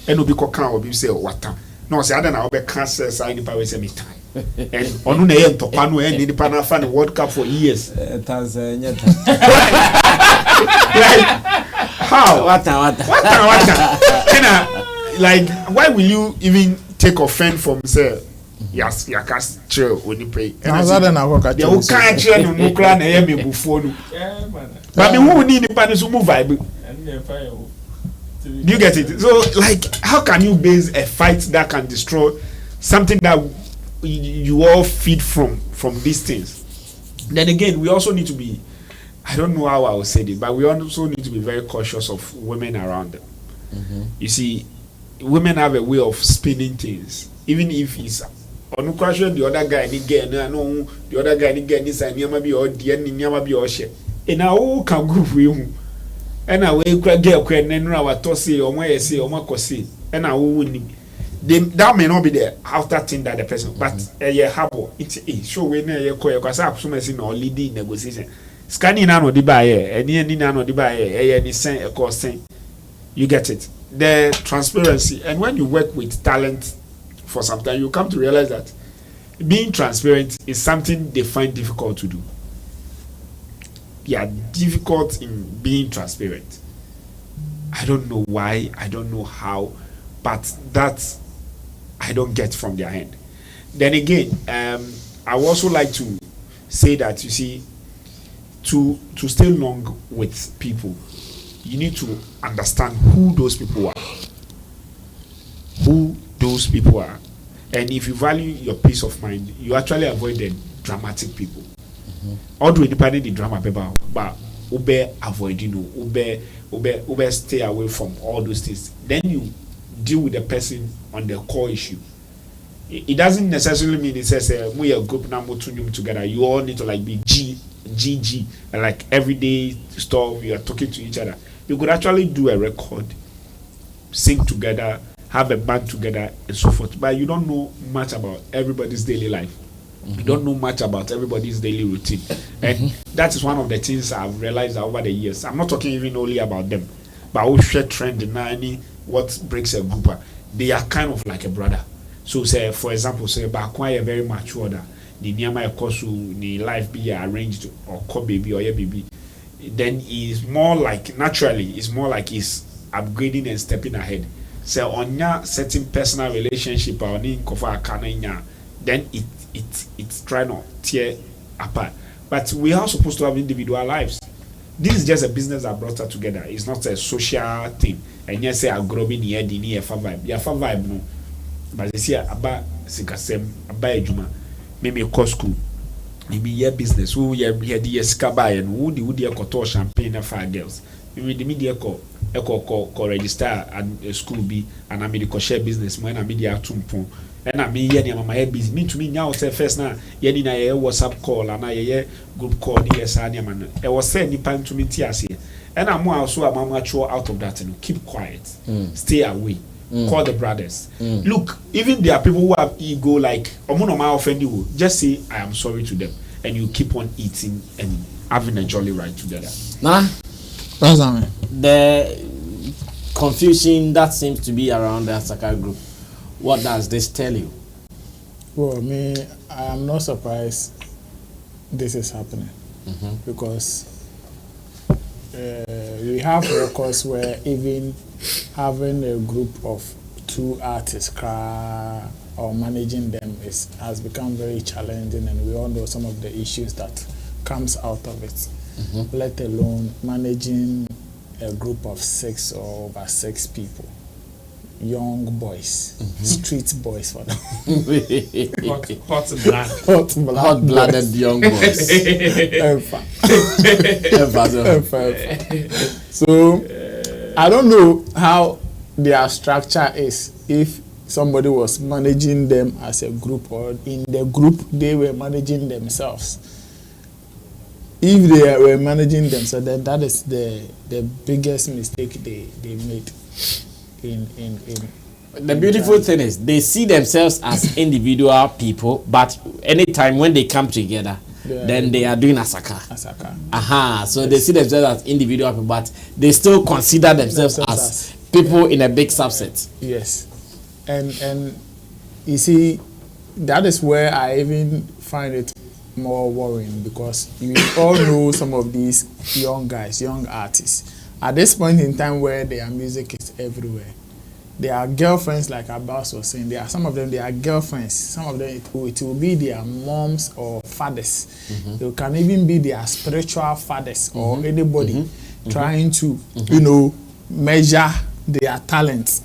and Obi cocan, Obi say, what time? No, say, I don't know, but cancer sign if I was any time. And on the end, Topano, and in the Panafan World Cup for years. Tanzania. Like, how? What? Like, why will you even take offense from, say, yes, you can't chill when you pray? And I can't chill no more clan, I am before. But me, who need the panel to move vibe? Do you get it? So, like, how can you base a fight that can destroy something that you all feed from these things? Then again, we also need to be, I don't know how I will say it, but we also need to be very cautious of women around them. You see, women have a way of spinning things, even if it's on question the other guy need get no the other guy need get this and never be or the end never be or share. And now can group with and I will get and then our tossy or my say or my cossy and I will that may not be the outer thing that the person, but a habo it's a show when you call your some or leading negotiation. Scanning on the buyer and any nano the buyer any send a cost thing. You get it? The transparency, and when you work with talent for some time, you come to realize that being transparent is something they find difficult to do. They are difficult in being transparent. I don't know why, I don't know how, but that I don't get from their hand. Then again, I would also like to say that, you see, to stay long with people, you need to understand who those people are. Who those people are. And if you value your peace of mind, you actually avoid the dramatic people. Although independent the drama people, but avoid, stay away from all those things. Then you deal with the person on the core issue. It doesn't necessarily mean it says we are group number two together. You all need to like be GG, and like everyday stuff. You are talking to each other. You could actually do a record, sing together, have a band together, and so forth. But you don't know much about everybody's daily life. You don't know much about everybody's daily routine. And that is one of the things I've realized over the years. I'm not talking even only about them, but I will share trend in any what breaks a group. They are kind of like a brother. So say, for example, say Bakwa very mature that the Niyama Kosu, the life be arranged or co baby or yeah baby. Then is more like naturally, it's more like he's upgrading and stepping ahead. So on your certain personal relationship or then it's trying to tear apart. But we are supposed to have individual lives. This is just a business that brought us together. It's not a social thing. And yes, say I'm growing here, the near vibe. Yeah, vibe no. But they say about sikasem, about ejuma. Maybe a cost school. Maybe your business. Who you here the escabay and who the koto champagne and 5 girls. Maybe the media ko register at a school be and I made the share business. When I media tumpon. And I mean, yeah, my busy. Me to me now say first now. Yeah, ni na WhatsApp call and I group call. Yes, I man. I was saying ni pan to me tiasi. And I'm also a mature out of that. Keep quiet. Stay away. Call the brothers. Look, even there are people who have ego like Omonoma offend you. Just say I am sorry to them, and you keep on eating and having a jolly ride together. Nah, the confusion that seems to be around the Asaka group. What does this tell you? Well, me, I am not surprised this is happening because we have records where even having a group of 2 artists or managing them has become very challenging, and we all know some of the issues that comes out of it. Let alone managing a group of 6 or over 6 people. Young boys, street boys for them. Hot-blooded young boys. So I don't know how their structure is. If somebody was managing them as a group, or in the group they were managing themselves. If they were managing themselves, then that is the biggest mistake they made. The beautiful thing is they see themselves as individual people, but anytime when they come together, then they are doing asaka. So yes. They see themselves as individual people, but they still consider themselves as people in a big subset. Yes, and you see, that is where I even find it more worrying, because you all know some of these young guys, young artists, at this point in time where their music is everywhere. They are girlfriends, like Abbas was saying. There are some of them, they are girlfriends. Some of them, it will be their moms or fathers. They can even be their spiritual fathers or anybody trying to, you know, measure their talents.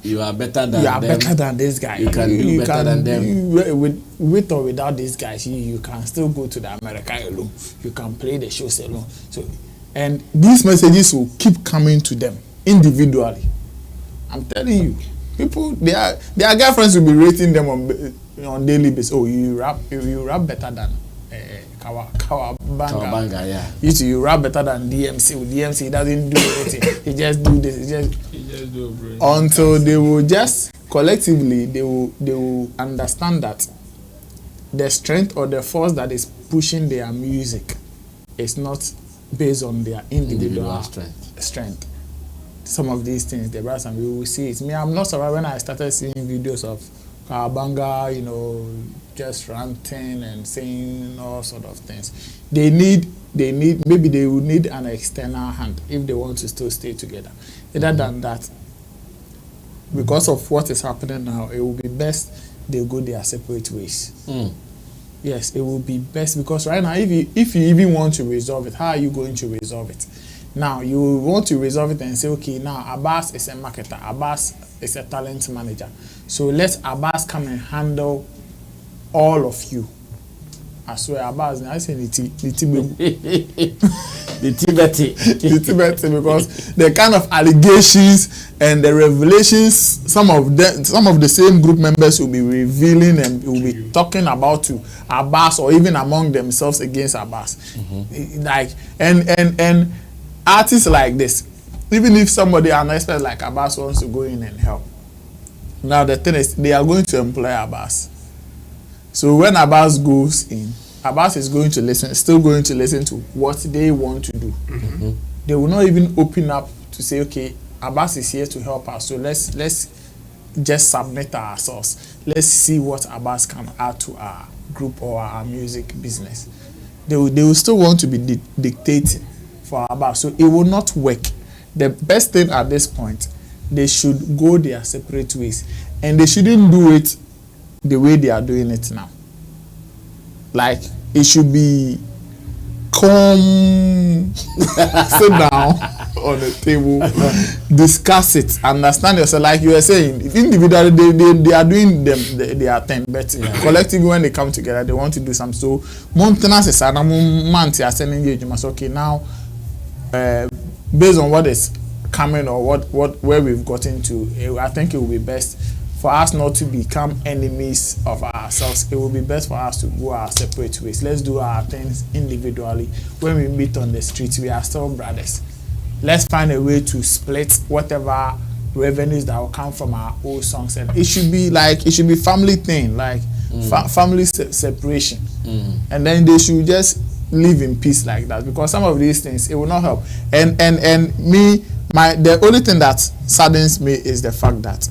You are better than you are them. Better than this guy. You can do better than them. With or without these guys, you can still go to the America alone. You can play the shows alone. So, and these messages will keep coming to them individually. I'm telling you, people, their girlfriends will be rating them on daily basis. Oh, you rap better than Kawabanga. Yeah. You rap better than DMC. With DMC, he doesn't do anything. He just do this. He just do until they will just collectively they will understand that the strength or the force that is pushing their music is not based on their individual strength. Some of these things, the brass and we will see it. I'm not surprised when I started seeing videos of Kawabanga, you know, just ranting and saying all sort of things. Maybe they will need an external hand if they want to still stay together. Other than that, because of what is happening now, it will be best they go their separate ways. Yes, it will be best, because right now, if you even want to resolve it, how are you going to resolve it? Now, you want to resolve it and say, okay, now Abbas is a marketer, Abbas is a talent manager. So let Abbas come and handle all of you. I swear, Abbas, I say the because the kind of allegations and the revelations some of the same group members will be revealing and will be talking about to Abbas, or even among themselves against Abbas. Like and artists like this, even if somebody unexpected like Abbas wants to go in and help, now the thing is they are going to employ Abbas. So when Abbas goes in, Abbas is going to still going to listen to what they want to do. They will not even open up to say, okay, Abbas is here to help us, so let's just submit ourselves. Let's see what Abbas can add to our group or our music business. They will still want to be dictating for Abbas, so it will not work. The best thing at this point, they should go their separate ways, and they shouldn't do it the way they are doing it now. Like, it should be come sit down on the table, discuss it, understand yourself. Like you were saying, individually they are doing their thing, but collectively when they come together, they want to do something. So maintenance is okay now. Based on what is coming or where we've gotten to, I think it will be best for us not to become enemies of ourselves. It will be best for us to go our separate ways. Let's do our things individually. When we meet on the streets, we are still brothers. Let's find a way to split whatever revenues that will come from our old songs, and it should be family thing, like family separation, and then they should just live in peace like that, because some of these things, it will not help. And the only thing that saddens me is the fact that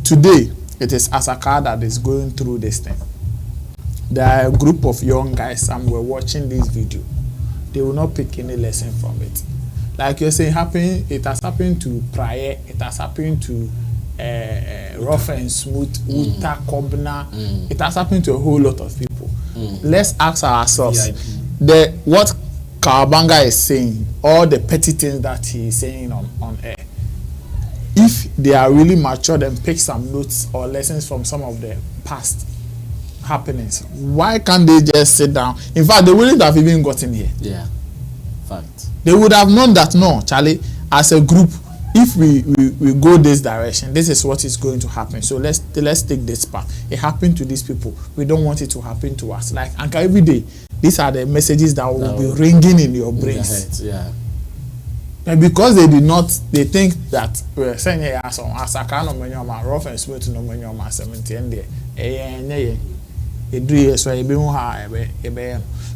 today it is Asaka that is going through this thing. There are a group of young guys, and we're watching this video. They will not pick any lesson from it. Like you're saying, it has happened to Prayer, it has happened to Rough and Smooth, Uta, Kobna. It has happened to a whole lot of people. Let's ask ourselves, what Kawabanga is saying, all the petty things that he is saying on air, if they are really mature and pick some notes or lessons from some of the past happenings, why can't they just sit down? In fact, they wouldn't have even gotten here. Yeah, fact. They would have known that, no, Charlie, as a group, if we go this direction, this is what is going to happen. So let's take this path. It happened to these people. We don't want it to happen to us. Like Anka, every day, these are the messages that will be ringing in your brains. Yeah. And because they think that we're saying as a kind of menu, rough and smooth no menu, 17 there.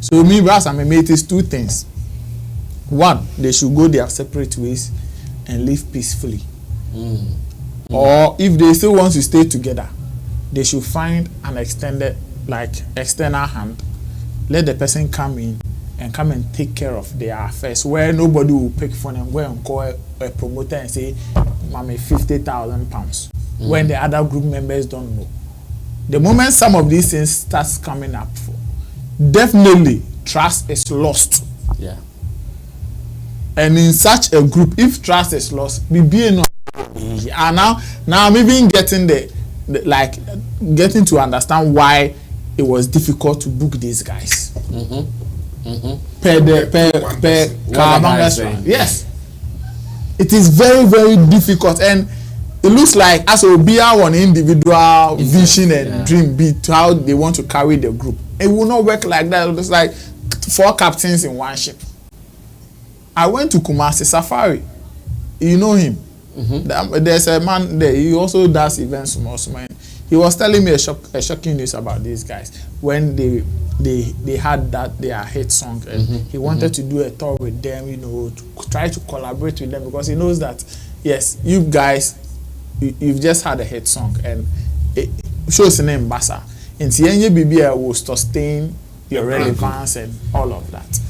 So me, brass and my mate is two things. One, they should go their separate ways and live peacefully. Or if they still want to stay together, they should find an external hand. Let the person come in and come and take care of their affairs, where nobody will pick phone and go and call a promoter and say, "Mommy, £50,000," when the other group members don't know. The moment some of these things starts coming up, definitely trust is lost. Yeah. And in such a group, if trust is lost, we be no. And now I'm even getting getting to understand why it was difficult to book these guys. Per Kawabanga. Yes, it is very, very difficult, and it looks like as a be one individual vision and dream beat how they want to carry the group. It will not work like that. It's like 4 captains in one ship. I went to Kumasi Safari. You know him. There's a man there. He also does events small. He was telling me a shocking news about these guys when they had their hit song, and he wanted to do a tour with them, to try to collaborate with them, because he knows that yes, you guys, you've just had a hit song and it shows the name Basa. And Tienye BBA will sustain your relevance and all of that.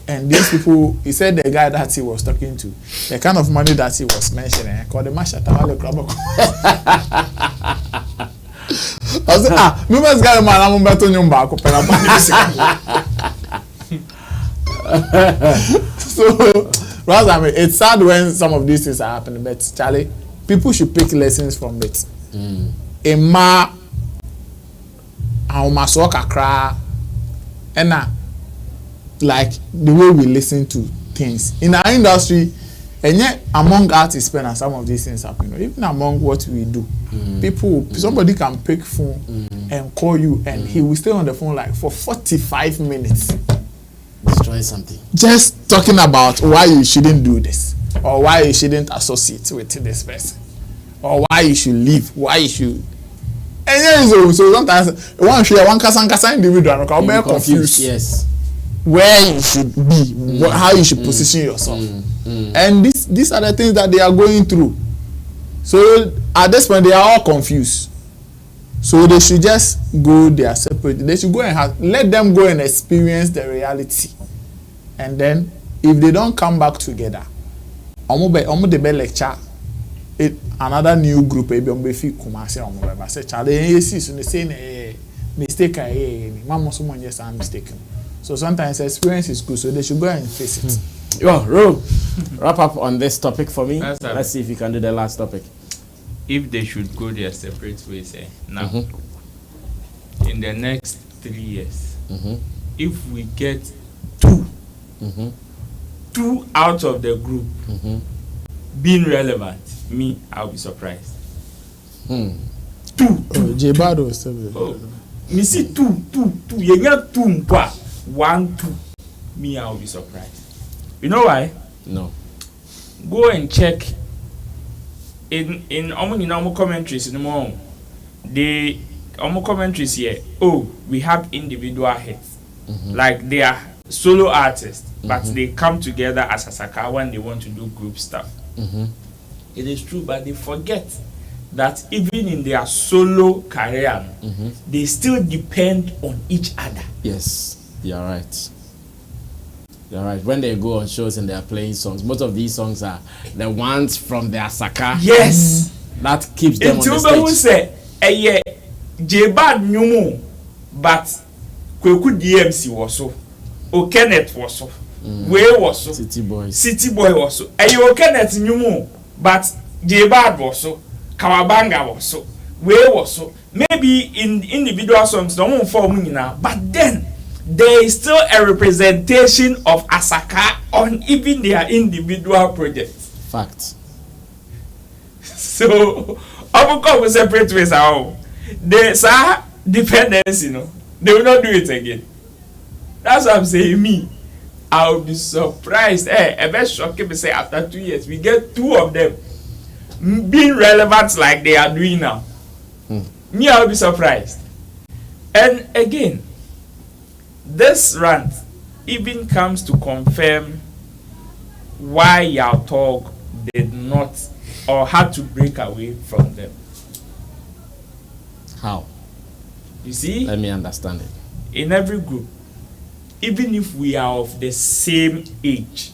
And these people, he said the guy that he was talking to, the kind of money that he was mentioning, called the Mashatawale Club. I said, me must get a man, I'm better than you. So, rather, I mean, it's sad when some of these things are happening, but Charlie, people should pick lessons from it. Emma, Kakra, and like the way we listen to things in our industry, and yet among artists, when some of these things happen, even among what we do, somebody can pick phone and call you, and he will stay on the phone like for 45 minutes, destroy something, just talking about why you shouldn't do this, or why you shouldn't associate with this person, or why you should leave, why you should. And yeah, so sometimes one kasa individual can be confused. Yes. Where you should be, how you should position yourself, and these are the things that they are going through. So at this point, they are all confused. So they should just go their separate. They should go and let them go and experience the reality, and then if they don't come back together, the be lecture. Another new group Kumasi say mistake mama someone just are mistaken. So sometimes experience is good, so they should go and face it. Ro, wrap up on this topic for me. Let's see if you can do the last topic. If they should go their separate ways, now in the next 3 years, if we get two out of the group being relevant, me, I'll be surprised. Two. Jebado Me see two. You get 2 mpa. 1, 2. Me, I'll be surprised. You know why? No. Go and check in normal commentaries in the morning. The commentaries here. Oh, we have individual hits, like they are solo artists, but they come together as a saka when they want to do group stuff. It is true, but they forget that even in their solo career, they still depend on each other. Yes, you're right. You're right. When they go on shows and they are playing songs, most of these songs are the ones from their saka. Yes, that keeps them on the stage. Until say, J-Bad Nyumu, but Kweku DMC was so, O Kenneth was so, Way was so, City Boy was so, O Kenneth Nyumu, but J-Bad was so, Kawabanga was so, Way was so. Maybe in individual songs, no one for me now, but then there is still a representation of Asaka on even their individual projects. Fact. So, I'm going separate ways. They dependence, they will not do it again. That's what I'm saying. Me, I'll be surprised. A best shocking me say after 2 years, we get 2 of them being relevant like they are doing now. Me, I'll be surprised. And again, this rant even comes to confirm why Yao Talk did not or had to break away from them. How? You see? Let me understand it. In every group, even if we are of the same age,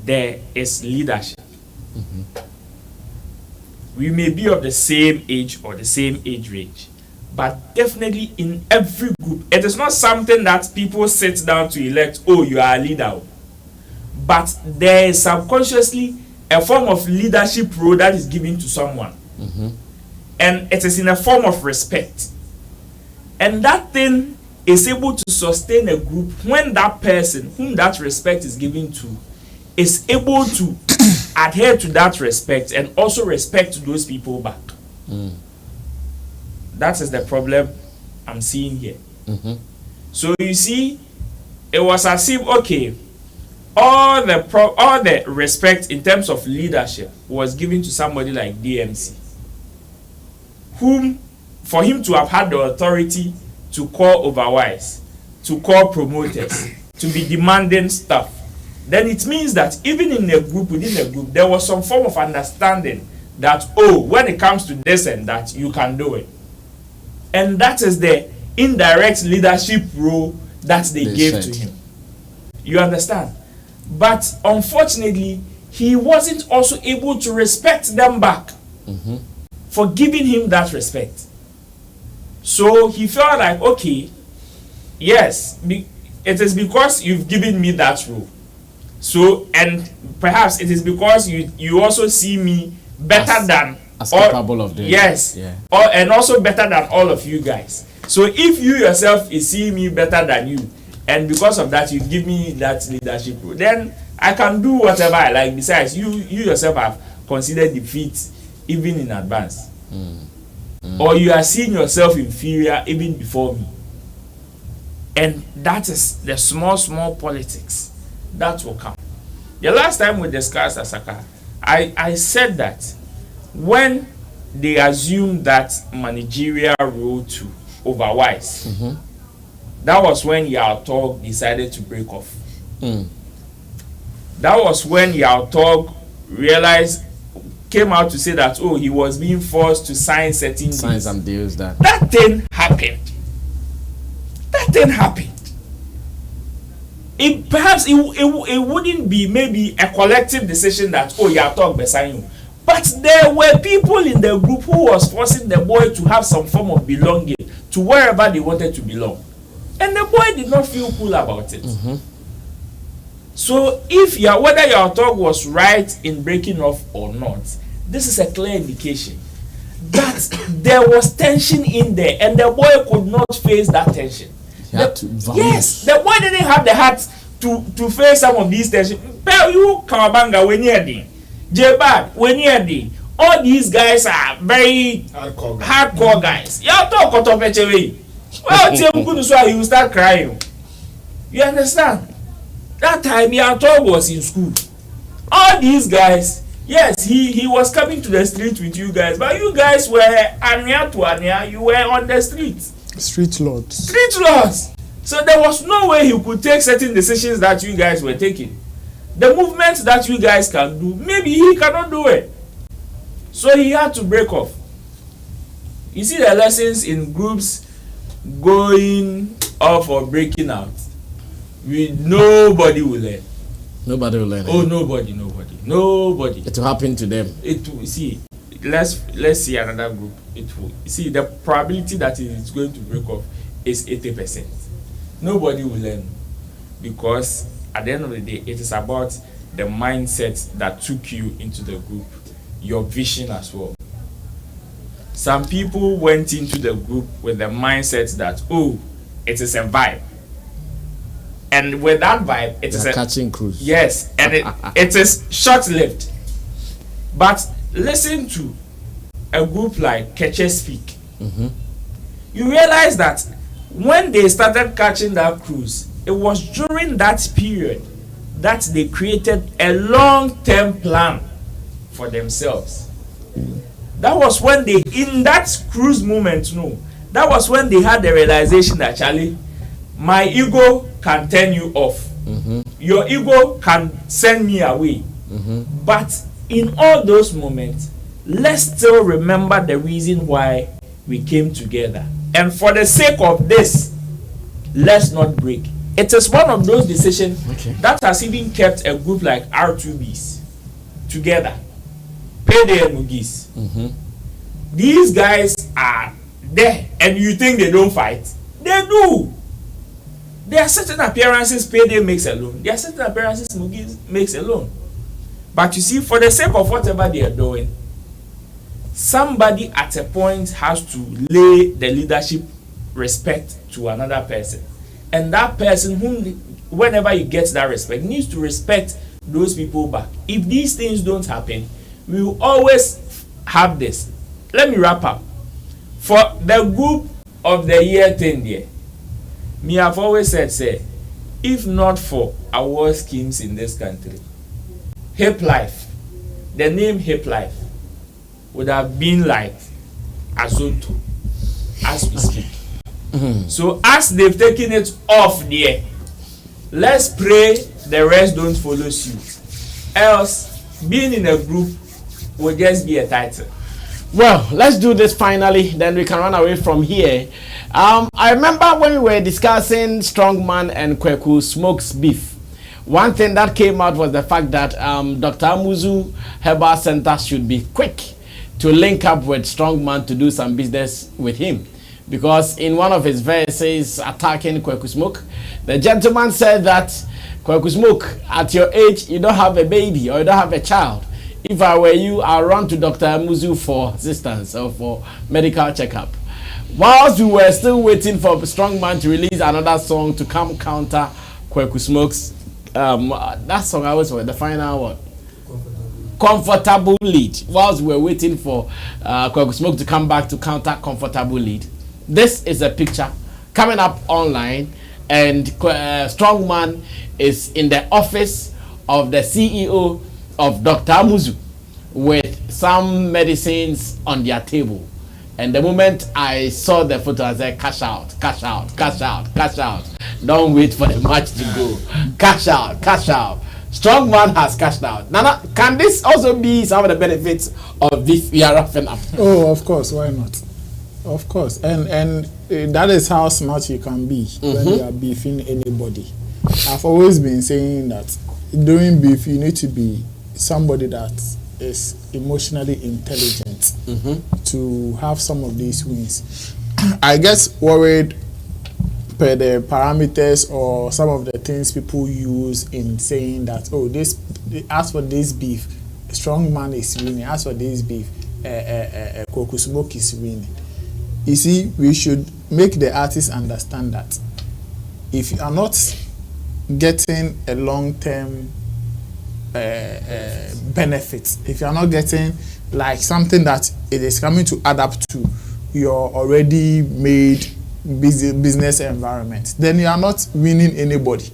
there is leadership. We may be of the same age or the same age range, but definitely in every group, it is not something that people sit down to elect, oh, you are a leader. But there is subconsciously a form of leadership role that is given to someone. And it is in a form of respect. And that thing is able to sustain a group when that person whom that respect is given to is able to adhere to that respect and also respect those people back. That is the problem I'm seeing here. So you see, it was as if, okay, all the respect in terms of leadership was given to somebody like DMC, whom, for him to have had the authority to call overwise, to call promoters, to be demanding stuff, then it means that even in a group, within a group, there was some form of understanding that, oh, when it comes to this and that, you can do it. And that is the indirect leadership role that they gave to him. You understand? But unfortunately, he wasn't also able to respect them back for giving him that respect. So he felt like, okay, yes, it is because you've given me that role. So, and perhaps it is because you also see me better than capable of doing yes, yeah. And also better than all of you guys. So if you yourself is seeing me better than you, and because of that you give me that leadership role, then I can do whatever I like. Besides, you yourself have considered defeat even in advance. Or you are seeing yourself inferior even before me. And that is the small politics that will come. The last time we discussed Asaka, I said that when they assumed that managerial role to overwise, that was when Yao Talk decided to break off. That was when Yao Talk came out to say that, oh, he was being forced to sign certain deals. And deals that thing happened. Perhaps it wouldn't be maybe a collective decision that, oh, Yao Talk beside you. But there were people in the group who was forcing the boy to have some form of belonging to wherever they wanted to belong. And the boy did not feel cool about it. So whether Yao Talk was right in breaking off or not, this is a clear indication that there was tension in there and the boy could not face that tension. Yes, the boy didn't have the heart to face some of these tensions. You Kawabanga, when you're there, J-Bad, when you're there, all these guys are very hardcore guys. Yao Talk got up at way. Well, he will start crying. You understand? That time Yao Talk was in school. All these guys, yes, he was coming to the street with you guys, but you guys were ania to ania, you were on the streets. Street lords. So there was no way he could take certain decisions that you guys were taking. The movements that you guys can do, maybe he cannot do it. So he had to break off. You see the lessons in groups going off or breaking out. Nobody will learn. Nobody will learn. Oh, nobody. It will happen to them. It will. See, let's see another group. It will. See, the probability that it is going to break off is 80%. Nobody will learn, because at the end of the day, it is about the mindset that took you into the group, your vision as well. Some people went into the group with the mindset that, oh, it is a vibe. And with that vibe, it is a catching cruise. Yes, and it is short-lived. But listen to a group like Catch Speak, you realize that when they started catching that cruise, it was during that period that they created a long-term plan for themselves. That was when they, in that cruise moment, that was when they had the realization that, Charlie, my ego can turn you off. Your ego can send me away. But in all those moments, let's still remember the reason why we came together. And for the sake of this, let's not break. It is one of those decisions that has even kept a group like R2Bs together. Payday and Mugis. These guys are there, and you think they don't fight? They do. There are certain appearances Payday makes alone. There are certain appearances Mugis makes alone. But you see, for the sake of whatever they are doing, somebody at a point has to lay the leadership respect to another person. And that person, whom, whenever he gets that respect, needs to respect those people back. If these things don't happen, we will always have this. Let me wrap up. For the group of the year 10 there, me have always said, say, if not for award schemes in this country, Hip Life, the name Hip Life, would have been like Azoto as we speak. So as they've taken it off there, let's pray the rest don't follow suit. Else, being in a group will just be a title. Well, let's do this finally, then we can run away from here. I remember when we were discussing Strongman and Kweku Smokes beef. One thing that came out was the fact that Dr. Amuzu Herbal Center should be quick to link up with Strongman to do some business with him. Because in one of his verses attacking Kweku Smoke, the gentleman said that, Kweku Smoke, at your age, you don't have a baby or you don't have a child. If I were you, I'll run to Dr. Amuzu for assistance or for medical checkup. Whilst we were still waiting for Strongman to release another song to come counter Kweku Smoke's, that song I was for the final one. Comfortable Lead. Whilst we were waiting for Kweku Smoke to come back to counter Comfortable Lead. This is a picture coming up online, and Strongman is in the office of the CEO of Dr. Amuzu with some medicines on their table. And the moment I saw the photo, I said, cash out, cash out, cash out, cash out. Don't wait for the match to go. Cash out, cash out. Strongman has cashed out. Nana, can this also be some of the benefits of this we are wrapping up? Oh, of course, why not? Of course, and that is how smart you can be when you are beefing anybody. I've always been saying that during beef you need to be somebody that is emotionally intelligent to have some of these wins. I get worried per the parameters or some of the things people use in saying that, oh, this, as for this beef, Strongman is winning. As for this beef, Kweku Smoke is winning. You see, we should make the artists understand that if you are not getting a long-term benefit, if you are not getting like something that it is coming to add up to your already made business environment, then you are not winning anybody.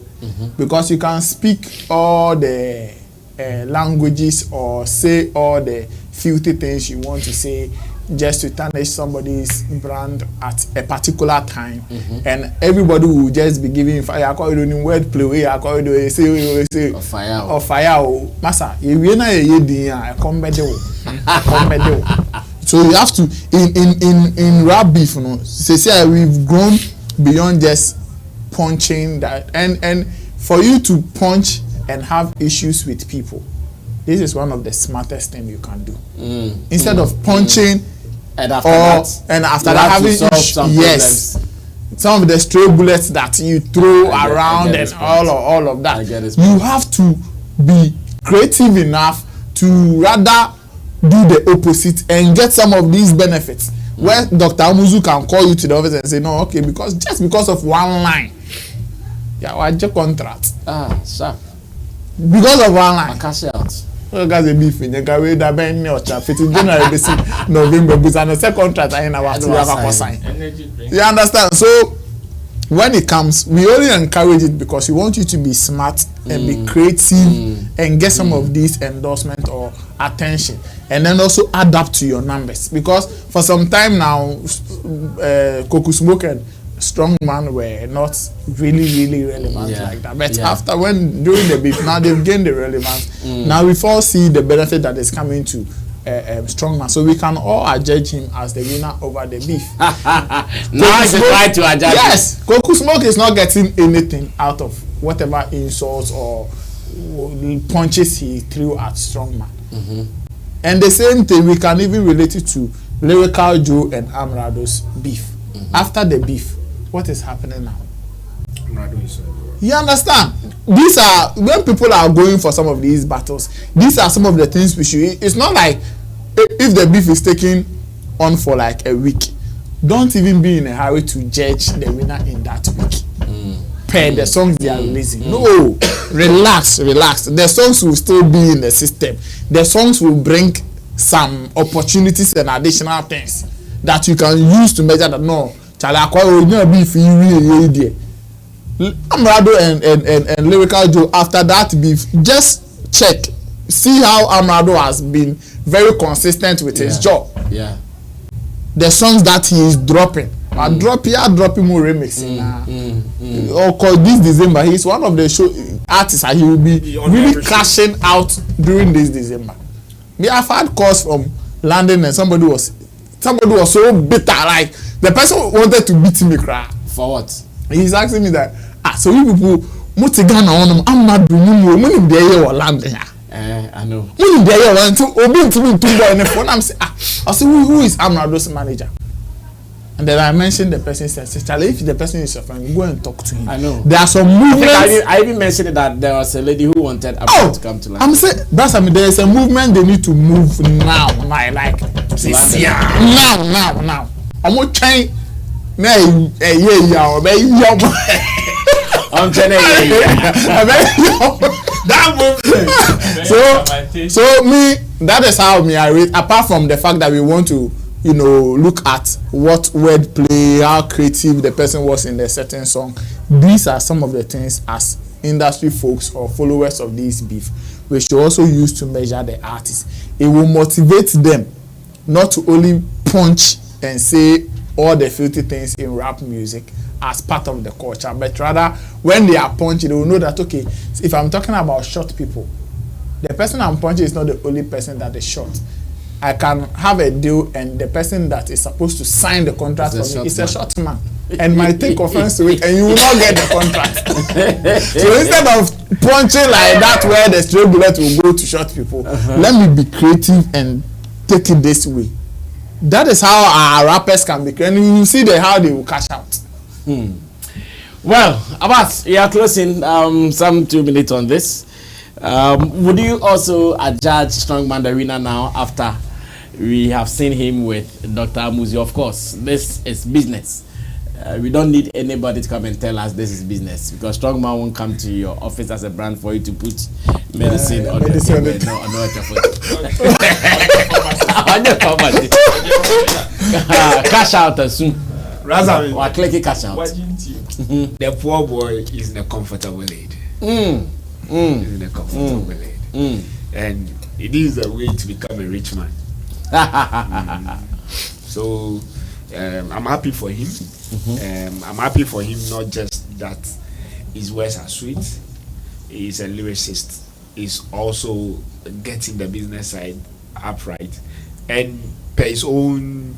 Because you can speak all the languages or say all the filthy things you want to say just to tarnish somebody's brand at a particular time, and everybody will just be giving fire. I call it in word play. I call it say fire or fire. Masa, you na ye di a comedy. So you have to in rap beef, you know. Say we've grown beyond just punching that, and for you to punch and have issues with people, this is one of the smartest things you can do. Instead of punching. And after that having yes, some of the stray bullets that you throw around and all of that, you have to be creative enough to rather do the opposite and get some of these benefits. Where Dr. Amuzu can call you to the office and say, no, okay, because of one line, yeah, what's your contract? Sure. Because of one line, cash out. guys a beef in Yagawe that ben no cha 15 January be November but and the second contract I na what you have sign. You understand? So when it comes, we only encourage it because we want you to be smart and be creative and get some of these endorsement or attention, and then also adapt to your numbers, because for some time now Kweku Smoke and Strongman were not really relevant like that, but after when during the beef now they've gained the relevance. Now we all see the benefit that is coming to Strongman, so we can all adjudge him as the winner over the beef. Now it's right to adjudge. Yes, Kweku Smoke is not getting anything out of whatever insults or punches he threw at Strongman. And the same thing we can even relate it to Lyrical Joe and Amrado's beef. After the beef, what is happening now? You understand? These are when people are going for some of these battles. These are some of the things we should. It's not like if the beef is taking on for like a week, don't even be in a hurry to judge the winner in that week. Per the songs they are releasing. No, relax. The songs will still be in the system. The songs will bring some opportunities and additional things that you can use to measure that. No, beef Amrado and Lyrical Joe, after that beef, just check, see how Amrado has been very consistent with his job. The songs that he is dropping, dropping more remixing. Or cause this December, he's one of the show artists and he will be really cashing out during this December. We have had calls from London and somebody was so bitter, like the person wanted to beat me cry. For what? He's asking me that, so you people, Mutigana on them, I'm not doing you, money there or London. I know. Money there, one to Obi to me, on the phone. I'm saying, I say, who is Amrado's manager? And then I mentioned the person, said, if the person is your friend, go and talk to him. I know. There are some movements. I even mentioned that there was a lady who wanted Amrado to come to London. I'm saying, that's I mean, there is a movement they need to move now. Like now. I'm not trying. I'm telling you. That movement. So me, that is how me I rate. Apart from the fact that we want to, look at what wordplay, how creative the person was in the certain song. These are some of the things as industry folks or followers of this beef we should also use to measure the artists. It will motivate them not to only punch and say all the filthy things in rap music as part of the culture, but rather when they are punching, they will know that, okay, if I'm talking about short people, the person I'm punching is not the only person that is short. I can have a deal and the person that is supposed to sign the contract for me is a short man and might take offense to it and you will not get the contract. So instead of punching like that where the straight bullet will go to short people, let me be creative and take it this way. That is how our rappers can be creative, and you see how they will cash out. Well, Abbas, we are closing some 2 minutes on this. Would you also adjudge Strongman the winner now after we have seen him with Dr. Amuzi? Of course, this is business. We don't need anybody to come and tell us this is business, because Strongman won't come to your office as a brand for you to put medicine on your property. Cash out soon. Rather, or click cash out. The poor boy is in a comfortable aid. Is in a comfortable aid. And it is a way to become a rich man. So I'm happy for him. I'm happy for him, not just that his words are sweet. He's a lyricist. He's also getting the business side upright. And per his own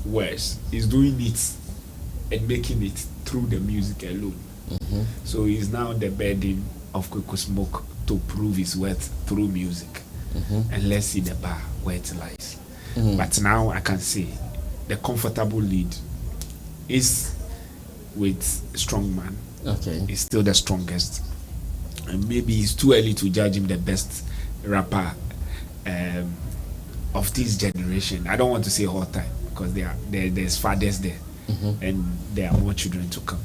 words, he's doing it and making it through the music alone. So he's now the burden of Kweku Smoke to prove his worth through music. And let's see the bar where it lies. But now I can say the comfortable lead is with Strongman. He's still the strongest. And maybe it's too early to judge him the best rapper of this generation. I don't want to say all time, because there's fathers there, and there are more children to come.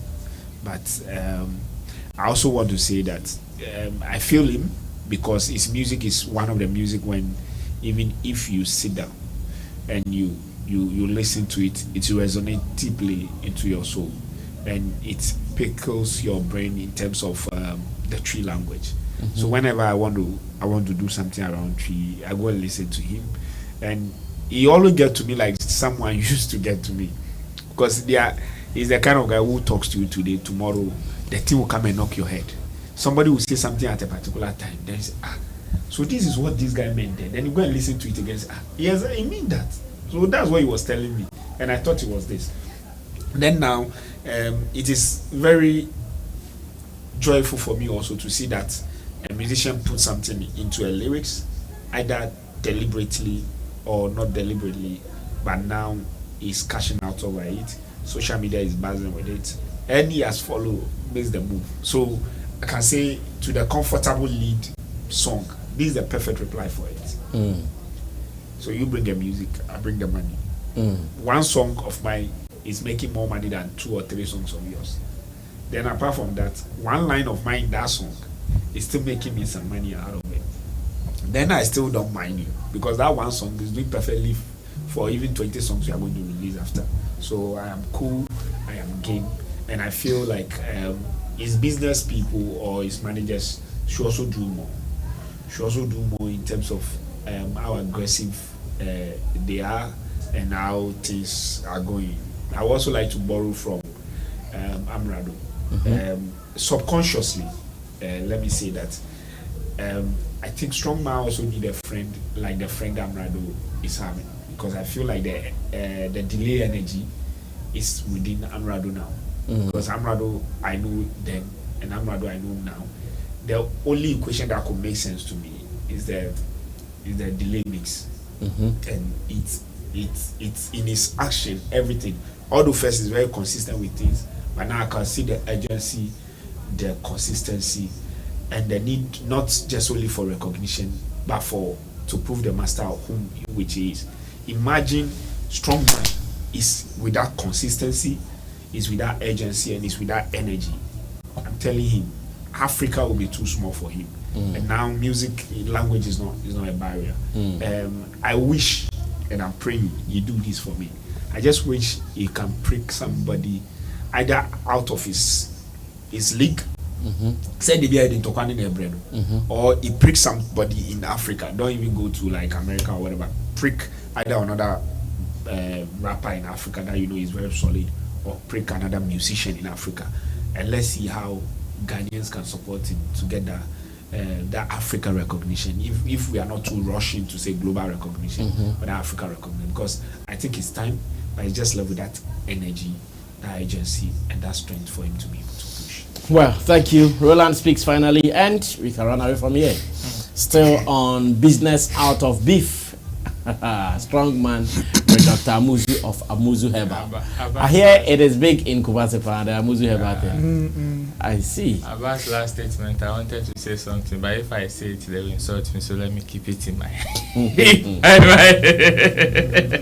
But I also want to say that I feel him, because his music is one of the music when even if you sit down and you listen to it, it resonates deeply into your soul, and it pickles your brain in terms of the tree language. So whenever I want to do something around tree, I go and listen to him, and he always get to me like someone used to get to me, because he's the kind of guy who talks to you today, tomorrow the thing will come and knock your head. Somebody will say something at a particular time, then you say, so this is what this guy meant then you go and listen to it again, say, yes, I mean that. So that's what he was telling me, and I thought it was this. Then now it is very joyful for me also to see that a musician put something into a lyrics, either deliberately or not deliberately, but now he's cashing out over it. Social media is buzzing with it, and he has followed, makes the move. So I can say to the comfortable lead song, this is the perfect reply for it. So you bring the music, I bring the money. One song of mine is making more money than 2 or 3 songs of yours. Then apart from that, one line of mine, that song, is still making me some money out of it. Then I still don't mind you, because that one song is doing perfectly for even 20 songs we are going to release after. So I am cool, I am game, and I feel like his business people or his managers should also do more. Should also do more in terms of how aggressive they are and how things are going. I would also like to borrow from Amrado. Subconsciously, let me say that I think Strongman also need a friend like the friend Amrado is having, because I feel like the delay energy is within Amrado now. Because Amrado I know then and Amrado I know now. The only equation that could make sense to me is the delay mix, and it's in his action, everything. Although first is very consistent with things, but now I can see the urgency, the consistency, and the need not just only for recognition, but to prove the master of whom which he is. Imagine Strongman is without consistency, is without urgency, and is without energy. I'm telling him, Africa will be too small for him. And now music language is not a barrier. I wish, and I'm praying you do this for me. I just wish he can prick somebody either out of his league, say the beer in Tokwane, or he prick somebody in Africa. Don't even go to like America or whatever. Prick either another rapper in Africa that you know is very solid, or prick another musician in Africa, and let's see how Ghanaians can support him to get that Africa recognition. If we are not too rushing to say global recognition, but Africa recognition, because I think it's time. But it's just love with that energy, that agency, and that strength for him to be able to push. Well, thank you. Roland speaks finally, and we can run away from here. Still on business out of beef. Strongman with Dr. Amuzu of Amuzu Herbal. I hear it is big in Kubasepa, the Amuzu Herbal thing. I see. About last statement, I wanted to say something, but if I say it, they will insult me, so let me keep it in my head.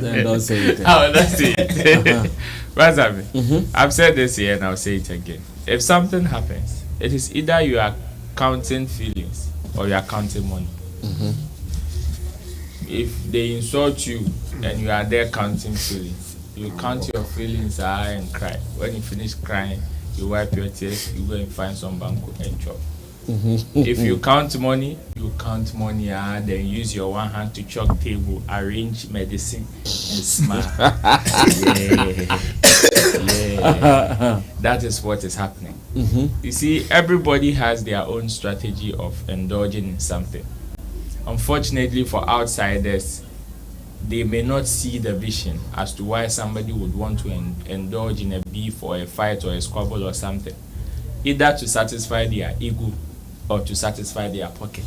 Then don't say it. I will not say it. Razabi, I've said this here and I'll say it again. If something happens, it is either you are counting feelings or you are counting money. If they insult you and you are there counting feelings, you count your feelings and cry. When you finish crying, you wipe your tears, you go and find some banco and chop. If you count money, then use your one hand to chalk table, arrange medicine, and smile. Yeah. That is what is happening. You see, everybody has their own strategy of indulging in something. Unfortunately for outsiders, they may not see the vision as to why somebody would want to indulge in a beef or a fight or a squabble or something, either to satisfy their ego or to satisfy their pocket.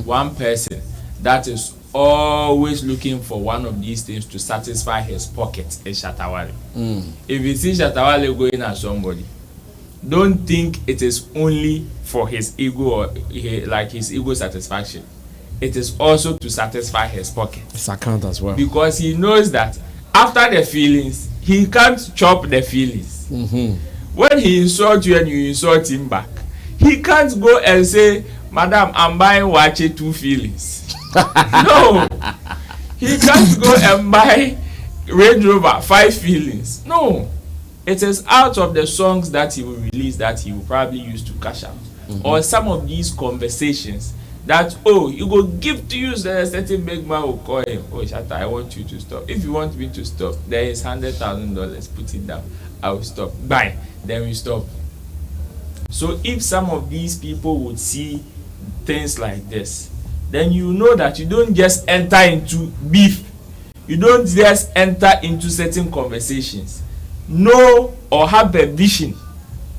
One person that is always looking for one of these things to satisfy his pocket is Shatawale. If you see Shatawale going at somebody, don't think it is only for his ego or like his ego satisfaction. It is also to satisfy his pocket. His account as well. Because he knows that after the feelings, he can't chop the feelings. When he insults you and you insult him back, he can't go and say, Madam, I'm buying Wache 2 feelings. No. He can't go and buy Range Rover 5 feelings. No. It is out of the songs that he will release that he will probably use to cash out. Or some of these conversations that, oh, you go give to you, so a certain big man will call him, oh, Shatta, I want you to stop. If you want me to stop, there is $100,000, put it down. I will stop. Bye. Then we stop. So if some of these people would see things like this, then you know that you don't just enter into beef. You don't just enter into certain conversations. Know or have a vision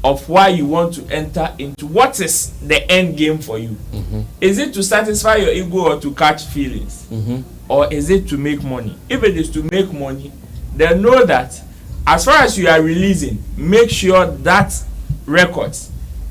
of why you want to enter into what is the end game for you. Is it to satisfy your ego or to catch feelings? Or is it to make money? If it is to make money, then know that as far as you are releasing, make sure that record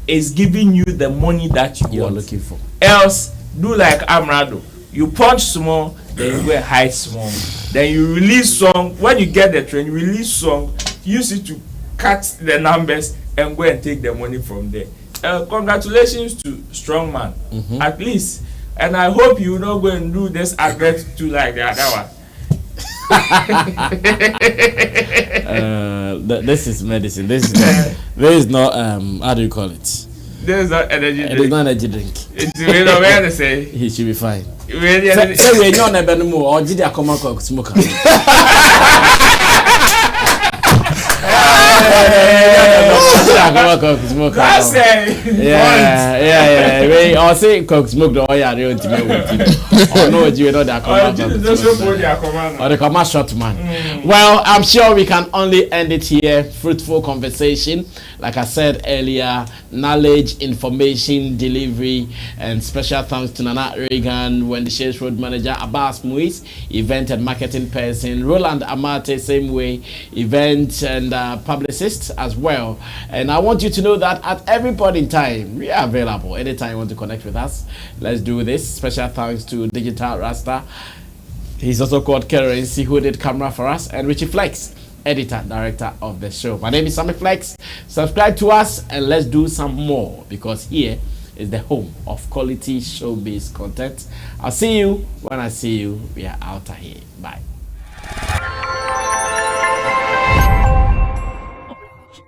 is giving you the money that you are looking for. Else, do like Amrado. You punch small, then you go and hide small. Then you release song. When you get the train, you release song. Use it to cut the numbers and go and take the money from there. Congratulations to Strongman, at least. And I hope you will not go and do this advert too like the other one. This is medicine. This is not how do you call it? This is not energy drink. It is not energy drink. It's you know where to say. He should be fine. Say we know never more. Or did I come out smoke? That's it. Yeah. We all say cook smoke the oil real to or no you know that come or the come short man. Well, I'm sure we can only end it here. Fruitful conversation. Like I said earlier, knowledge, information, delivery, and special thanks to Nana Reagan, Wendy Shays Road Manager, Abbas Muiz, event and marketing person, Roland Amate, same way, event and publicist as well. And I want you to know that at every point in time, we are available. Anytime you want to connect with us, let's do this. Special thanks to Digital Rasta. He's also called Currency, who did camera for us, and Richie Flex, editor, director of the show. My name is Sammy Flex. Subscribe to us and let's do some more, because here is the home of quality show-based content. I'll see you when I see you. We are out of here. Bye.